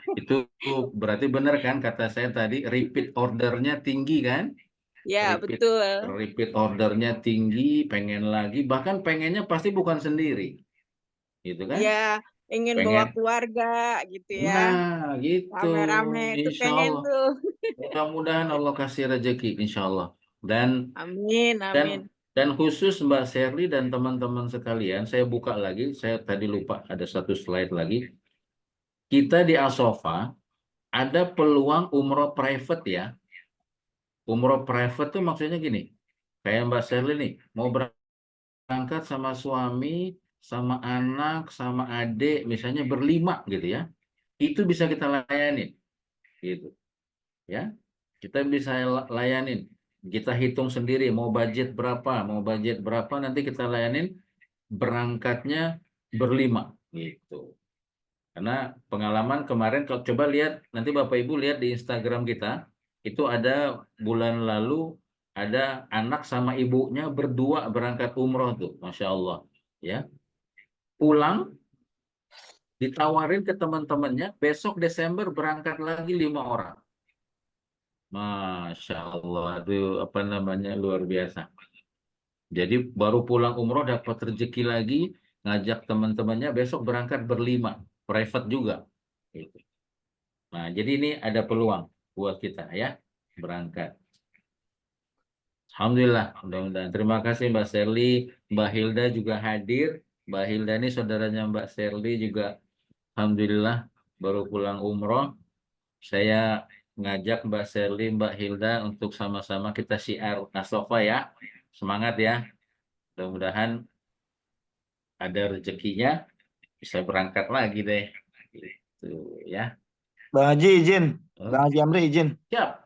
berarti benar kan kata saya tadi, repeat ordernya tinggi kan? Ya, Repeat betul. repeat ordernya tinggi, pengen lagi, bahkan pengennya pasti bukan sendiri, gitu kan? Ya, ingin bawa Pengen, keluarga gitu ya. nah gitu, Rame-rame itu insya pengen Allah. tuh. Mudah-mudahan Allah kasih rezeki, insya Allah. Dan Amin, dan amin. dan khusus Mbak Sherly dan teman-teman sekalian, saya buka lagi, saya tadi lupa ada satu slide lagi. Kita di Asofa ada peluang umroh private ya. Umroh private tuh maksudnya gini, kayak Mbak Sherly nih, mau berangkat sama suami, sama anak, sama adik, misalnya berlima gitu ya, itu bisa kita layanin, gitu ya. Kita bisa layanin, kita hitung sendiri mau budget berapa nanti kita layanin berangkatnya berlima, gitu. Karena pengalaman kemarin, kalau coba lihat, nanti Bapak Ibu lihat di Instagram kita, itu ada bulan lalu, ada anak sama ibunya berdua berangkat umroh tuh, Masya Allah. Ya, pulang, ditawarin ke teman-temannya, besok Desember berangkat lagi 5 orang. Masya Allah, itu apa namanya, luar biasa. Jadi baru pulang umroh dapat rezeki lagi, ngajak teman-temannya besok berangkat berlima, private juga. Gitu. Nah, jadi ini ada peluang buat kita ya, berangkat. Alhamdulillah, mudah-mudahan. Terima kasih Mbak Sherly, Mbak Hilda juga hadir. Mbak Hilda ini saudaranya Mbak Sherly juga, Alhamdulillah baru pulang umroh. Saya ngajak Mbak Sherly, Mbak Hilda untuk sama-sama kita syiar Asofa ya. Semangat ya. Mudah-mudahan ada rezekinya, bisa berangkat lagi deh. Gitu ya. Bang Haji izin, Bang Oke. Haji Amri izin. Siap.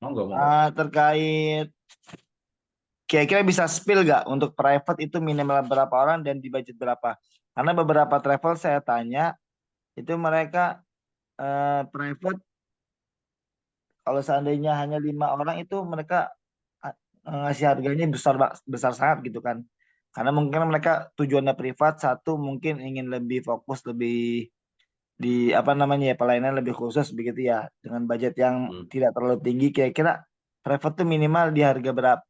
Monggo. Terkait kira-kira bisa spill nggak untuk private itu minimal berapa orang dan di budget berapa? Karena beberapa travel saya tanya itu mereka private kalau seandainya hanya 5 orang itu mereka ngasih harganya besar besar sangat gitu kan. Karena mungkin mereka tujuannya privat, satu mungkin ingin lebih fokus lebih di apa namanya ya pelayanan lebih khusus begitu ya dengan budget yang Hmm. tidak terlalu tinggi kira-kira private tuh minimal di harga berapa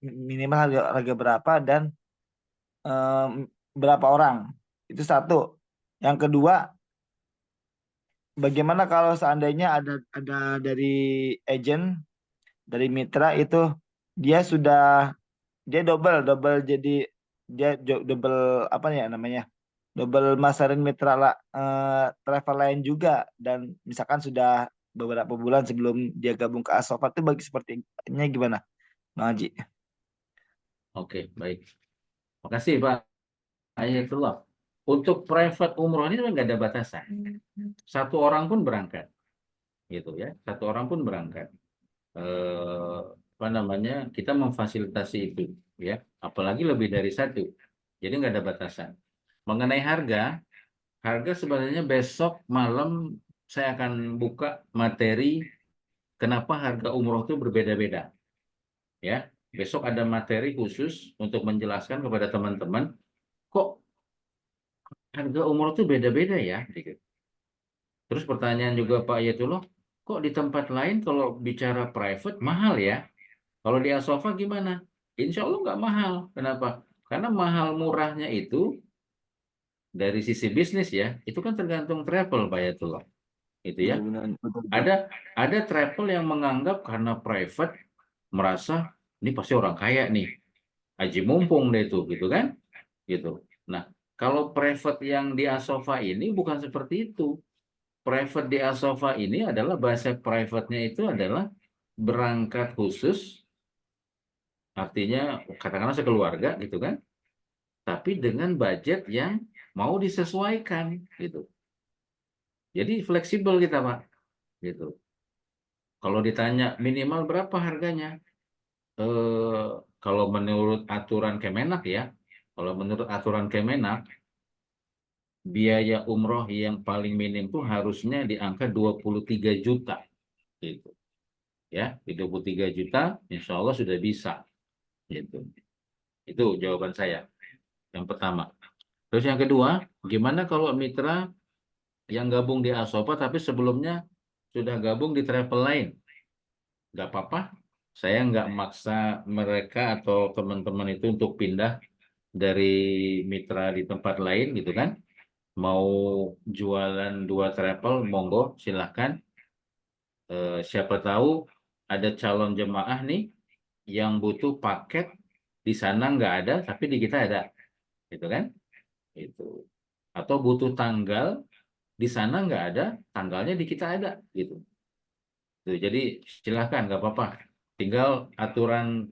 minimal harga berapa dan berapa orang Itu satu. Yang kedua, bagaimana kalau seandainya ada dari agent, dari mitra itu dia sudah dia double double jadi double apa ya namanya? Double masarin mitra travel lain juga, dan misalkan sudah beberapa bulan sebelum dia gabung ke Asofa itu bagi sepertinya gimana, Bang Haji? Oke, baik. Makasih Pak Ayatullah. Untuk private umroh ini nggak ada batasan. Satu orang pun berangkat, gitu ya. Satu orang pun berangkat. Apa namanya? Kita memfasilitasi itu, ya. Apalagi lebih dari satu. Jadi nggak ada batasan. Mengenai harga sebenarnya besok malam saya akan buka materi kenapa harga umroh itu berbeda-beda. Ya, besok ada materi khusus untuk menjelaskan kepada teman-teman kok harga umroh itu beda-beda ya. Terus pertanyaan juga Pak Ayatullah, kok di tempat lain kalau bicara private mahal ya? Kalau di Asofa gimana? Insya Allah nggak mahal. Kenapa? Karena mahal murahnya itu dari sisi bisnis ya, itu kan tergantung travel Pak Ayatullah. Itu ya. Benar-benar betul. Ada travel yang menganggap karena private merasa ini pasti orang kaya nih. Haji mumpung deh itu, gitu kan? Gitu. Nah, kalau private yang di Asofa ini bukan seperti itu. Private di Asofa ini adalah bahasa private-nya itu adalah berangkat khusus, artinya katakanlah sekeluarga gitu kan, tapi dengan budget yang mau disesuaikan gitu. Jadi fleksibel kita Pak, gitu. Kalau ditanya minimal berapa harganya, kalau menurut aturan Kemenak ya, kalau menurut aturan Kemenak, biaya umroh yang paling minim tuh harusnya di angka 23 juta gitu. Ya, di 23 juta insya Allah sudah bisa gitu. Itu jawaban saya yang pertama. Terus yang kedua, gimana kalau mitra yang gabung di Asopa tapi sebelumnya sudah gabung di travel lain? Nggak apa-apa, saya nggak maksa mereka atau teman-teman itu untuk pindah dari mitra di tempat lain gitu kan. Mau jualan dua travel, monggo silahkan. Siapa tahu ada calon jemaah nih yang butuh paket di sana nggak ada, tapi di kita ada, gitu kan? Itu. Atau butuh tanggal di sana nggak ada, tanggalnya di kita ada, gitu. Tuh, jadi silahkan, nggak apa-apa. Tinggal aturan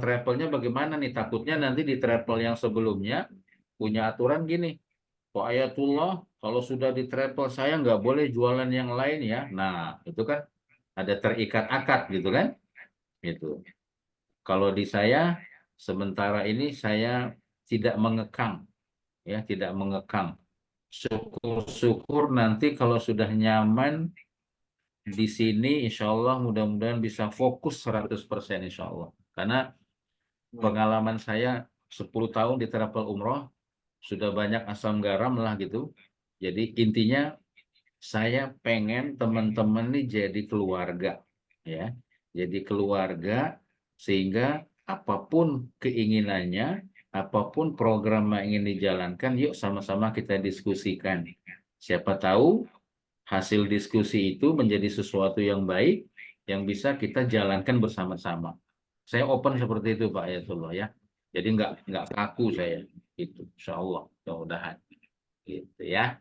travelnya bagaimana nih? Takutnya nanti di travel yang sebelumnya punya aturan gini. Pak Ayatullah, kalau sudah di travel saya nggak boleh jualan yang lain ya. Nah, itu kan ada terikat akad gitu kan? Itu. Kalau di saya, sementara ini saya tidak mengekang, ya, tidak mengekang. Syukur-syukur nanti kalau sudah nyaman di sini, insya Allah mudah-mudahan bisa fokus 100% insya Allah. Karena pengalaman saya 10 tahun di travel umroh, sudah banyak asam garam lah gitu. Jadi intinya saya pengen teman-teman nih jadi keluarga, ya. Jadi keluarga sehingga apapun keinginannya, apapun program yang ingin dijalankan, yuk sama-sama kita diskusikan. Siapa tahu hasil diskusi itu menjadi sesuatu yang baik yang bisa kita jalankan bersama-sama. Saya open seperti itu Pak Ayatullah ya. Jadi nggak kaku saya itu, insya Allah, mudah-mudahan gitu ya.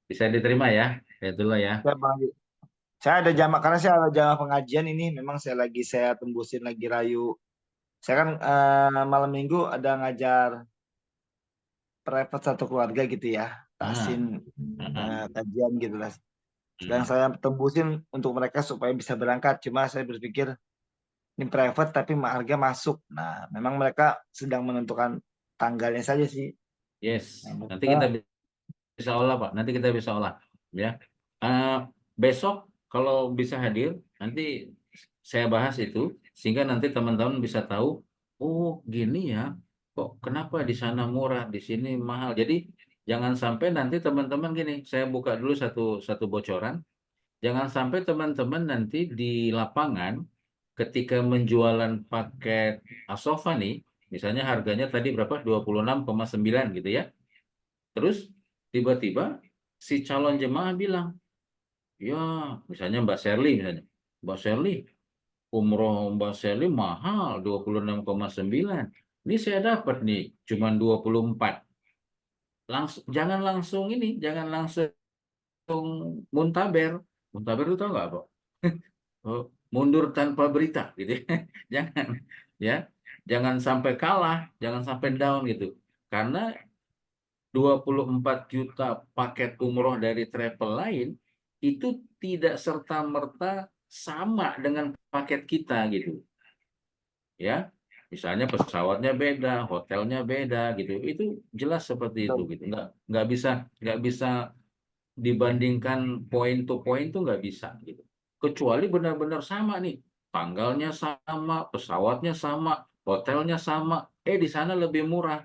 Bisa diterima ya, Ayatullah ya. Ya, Bang Haji. Saya ada jamaah karena saya ada jamaah pengajian ini, memang saya tembusin lagi rayu. Saya kan malam minggu ada ngajar private satu keluarga gitu ya, Ah, taksin ah, kajian gitu lah. Sedang hmm. saya tembusin untuk mereka supaya bisa berangkat. Cuma saya berpikir ini private tapi harga masuk. Nah, memang mereka sedang menentukan tanggalnya saja sih. Yes, Nah, nanti mereka, kita bisa olah Pak. Nanti kita bisa olah ya. Besok kalau bisa hadir, nanti saya bahas itu sehingga nanti teman-teman bisa tahu. Oh gini ya, kok kenapa di sana murah, di sini mahal. Jadi jangan sampai nanti teman-teman gini. Saya buka dulu satu satu bocoran. Jangan sampai teman-teman nanti di lapangan ketika menjualan paket Asofa nih, Misalnya harganya tadi berapa? 26,9 gitu ya. Terus tiba-tiba si calon jemaah bilang, ya misalnya Mbak Sherly misalnya, Mbak Sherly, umroh Mbak Sherly mahal 26,9. Ini saya dapat nih cuman 24. Jangan langsung ini, jangan langsung muntaber. Muntaber itu tahu nggak, Pak? Oh, mundur tanpa berita gitu ya. Jangan ya. Jangan sampai kalah, jangan sampai down gitu. Karena 24 juta paket umroh dari travel lain itu tidak serta-merta sama dengan paket kita gitu. Ya. Misalnya pesawatnya beda, hotelnya beda gitu. Itu jelas seperti itu gitu. Nggak bisa dibandingkan point to point tuh nggak bisa gitu. Kecuali benar-benar sama nih, tanggalnya sama, pesawatnya sama, hotelnya sama, di sana lebih murah.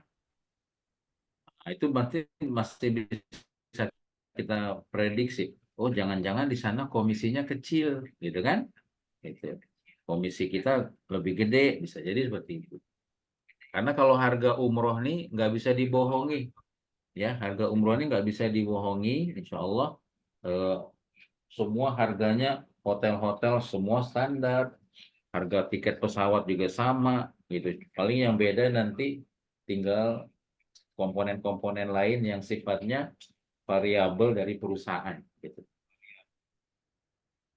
Nah, itu berarti masih bisa kita prediksi. Oh, jangan-jangan di sana komisinya kecil, gitu kan? Gitu. Komisi kita lebih gede, bisa jadi seperti itu. Karena kalau harga umroh nih nggak bisa dibohongi, ya harga umroh ini nggak bisa dibohongi, insya Allah eh, semua harganya hotel-hotel semua standar, harga tiket pesawat juga sama gitu. Paling yang beda nanti tinggal komponen-komponen lain yang sifatnya variabel dari perusahaan gitu.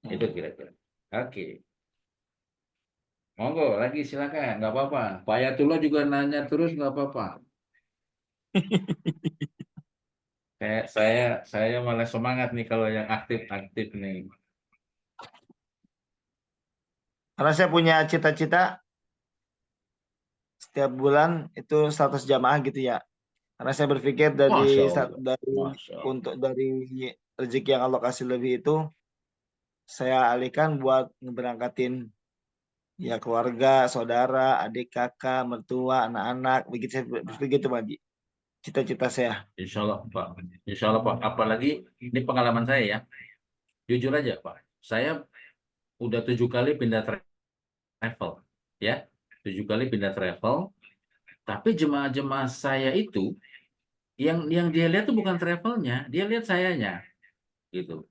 Itu kira-kira. Oke. Monggo lagi silakan, nggak apa-apa. Pak Ayatullah juga nanya terus nggak apa-apa. Saya malah semangat nih kalau yang aktif-aktif nih. Karena saya punya cita-cita setiap bulan itu 100 jamaah gitu ya. Karena saya berpikir Masya dari Allah. dari Masya Allah. untuk dari rezeki yang Allah kasih lebih itu saya alihkan buat ngeberangkatin ya keluarga, saudara, adik, kakak, mertua, anak-anak. Begitu saya berpikir itu Pak Haji. Cita-cita saya. Insya Allah Pak. Insya Allah Pak. Apalagi ini pengalaman saya ya. Jujur aja Pak. Saya udah 7 kali pindah travel. Ya. 7 kali pindah travel. Tapi jemaah-jemaah saya itu yang dia lihat tuh bukan travelnya, dia lihat sayanya gitu.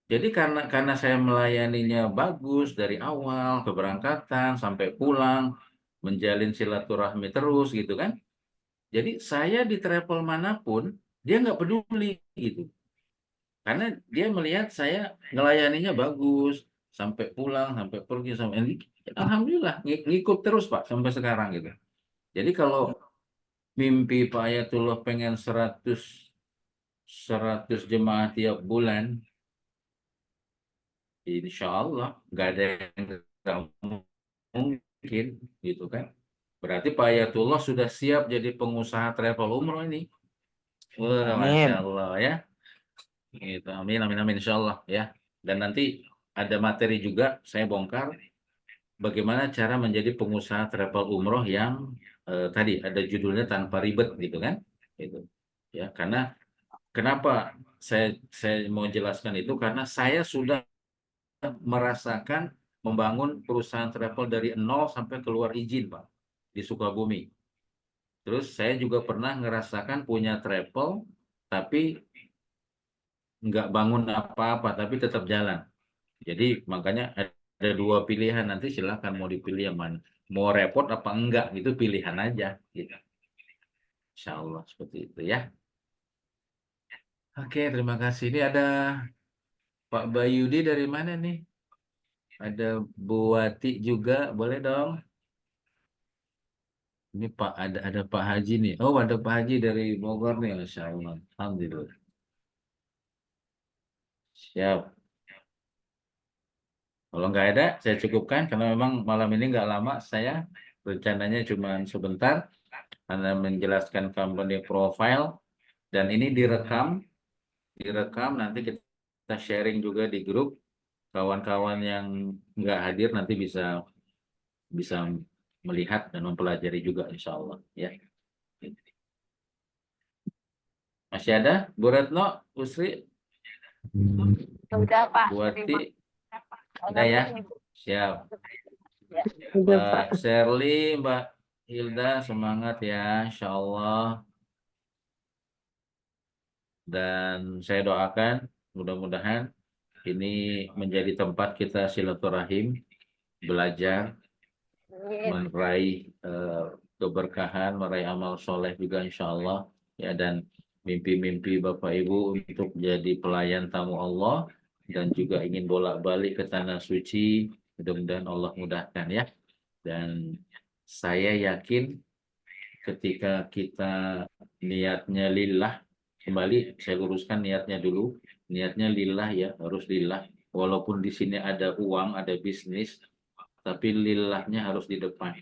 Jadi karena saya melayaninya bagus dari awal keberangkatan sampai pulang, menjalin silaturahmi terus gitu kan. Jadi saya di travel manapun dia nggak peduli gitu. Karena dia melihat saya ngelayaninya bagus sampai pulang, sampai pergi sampai ini. Alhamdulillah ngikut terus Pak sampai sekarang gitu. Jadi kalau mimpi Pak Ayatullah pengen 100 jemaah tiap bulan, insya Allah nggak ada yang nggak mungkin gitu kan. Berarti Pak Ayatullah sudah siap jadi pengusaha travel umroh ini. Wah, Masya Amin. Allah ya. Gitu. Amin, amin, amin, insya Allah ya. Dan nanti ada materi juga saya bongkar bagaimana cara menjadi pengusaha travel umroh yang tadi ada judulnya tanpa ribet gitu kan. Gitu. Ya, karena kenapa saya mau jelaskan itu karena saya sudah merasakan membangun perusahaan travel dari nol sampai keluar izin, Pak, di Sukabumi. Terus saya juga pernah ngerasakan punya travel, tapi nggak bangun apa-apa, tapi tetap jalan. Jadi makanya ada 2 pilihan, nanti silakan mau dipilih yang mana. Mau repot apa enggak, itu pilihan aja. Gitu. Insya Allah seperti itu ya. Oke, terima kasih. Ini ada Pak Bayudi dari mana nih? Ada Bu Wati juga, boleh dong? Ini Pak ada Pak Haji nih. Oh, ada Pak Haji dari Bogor nih, Masya Allah. Alhamdulillah. Siap. Kalau nggak ada, saya cukupkan karena memang malam ini nggak lama. Saya rencananya cuma sebentar karena menjelaskan company profile dan ini direkam nanti kita sharing juga di grup. Kawan-kawan yang nggak hadir nanti bisa bisa melihat dan mempelajari juga, insya Allah. Ya. Masih ada Bu Retno, Usri, Sudah Pak, Bu terima Wati, kasih Pak. udah ya? Ini, Bu. Siap. Ya. Mbak Sherly, Mbak Hilda, semangat ya, insya Allah. Dan saya doakan mudah-mudahan ini menjadi tempat kita silaturahim, belajar, Amin. meraih keberkahan, meraih amal soleh juga insya Allah. Ya, dan mimpi-mimpi Bapak Ibu untuk jadi pelayan tamu Allah dan juga ingin bolak-balik ke tanah suci, mudah-mudahan Allah mudahkan ya. Dan saya yakin ketika kita niatnya lillah, kembali saya luruskan niatnya dulu, niatnya lillah ya, harus lillah. Walaupun di sini ada uang, ada bisnis, tapi lillahnya harus di depan.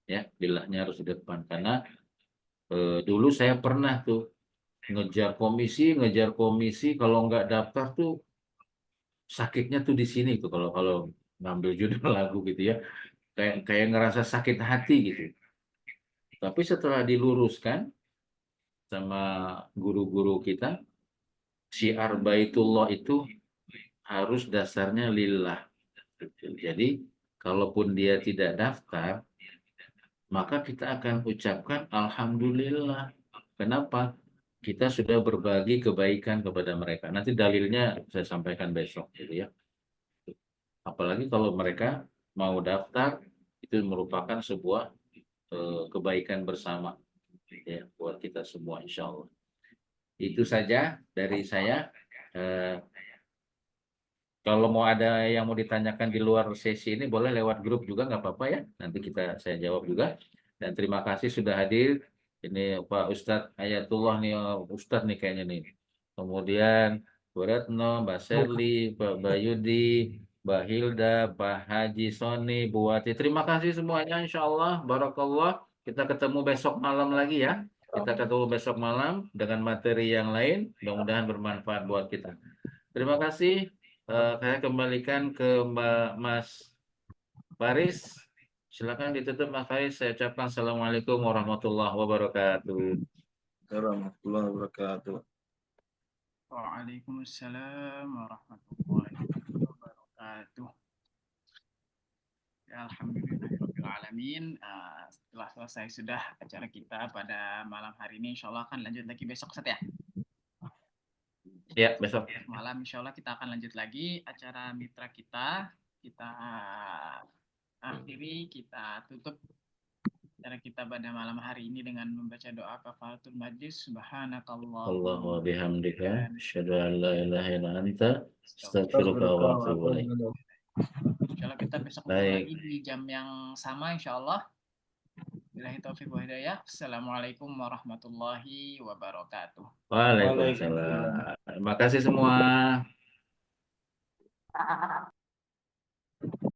Ya, lillahnya harus di depan. Karena dulu saya pernah tuh ngejar komisi, kalau nggak daftar tuh sakitnya tuh di sini tuh kalau kalau ngambil judul lagu gitu ya, kayak ngerasa sakit hati gitu. Tapi setelah diluruskan sama guru-guru kita, syiar Baitullah itu harus dasarnya lillah. Jadi, kalaupun dia tidak daftar, maka kita akan ucapkan Alhamdulillah. Kenapa? Kita sudah berbagi kebaikan kepada mereka. Nanti dalilnya saya sampaikan besok, gitu ya. Apalagi kalau mereka mau daftar, itu merupakan sebuah kebaikan bersama, ya, buat kita semua, insya Allah. Itu saja dari saya. Eh, Kalau mau ada yang mau ditanyakan di luar sesi ini, boleh lewat grup juga, nggak apa-apa ya. Nanti saya jawab juga. Dan terima kasih sudah hadir. Ini Pak Ustadz Ayatullah nih, Ustadz nih kayaknya nih. Kemudian Bu Retno, Mbak Serli, Pak Bayudi, Mbak Hilda, Pak Haji Soni, Bu Wati. Terima kasih semuanya, insya Allah. Barakallah. Kita ketemu besok malam lagi ya. Kita ketemu besok malam dengan materi yang lain. Mudah-mudahan bermanfaat buat kita. Terima kasih. Saya kembalikan ke Mas Faris. Silakan ditutup Mas Faris. Saya ucapkan Assalamualaikum warahmatullahi wabarakatuh. Warahmatullahi wabarakatuh. Waalaikumsalam warahmatullahi wabarakatuh. Ya, alhamdulillahirrahmanirrahim. Setelah selesai sudah acara kita pada malam hari ini, insya Allah akan lanjut lagi besok, Ustaz ya. Ya, besok. Malam insya Allah kita akan lanjut lagi acara mitra kita. Kita akhiri, kita tutup acara kita pada malam hari ini dengan membaca doa kafaratul majlis. Subhanakallah. Allah wa bihamdika asyhadu an la ilaha illa anta astaghfiruka wa atubu ilaik. Insyaallah kita besok lagi di jam yang sama insyaallah. Billahi taufiq wa hidayah. Assalamualaikum warahmatullahi wabarakatuh. Waalaikumsalam. Terima kasih semua.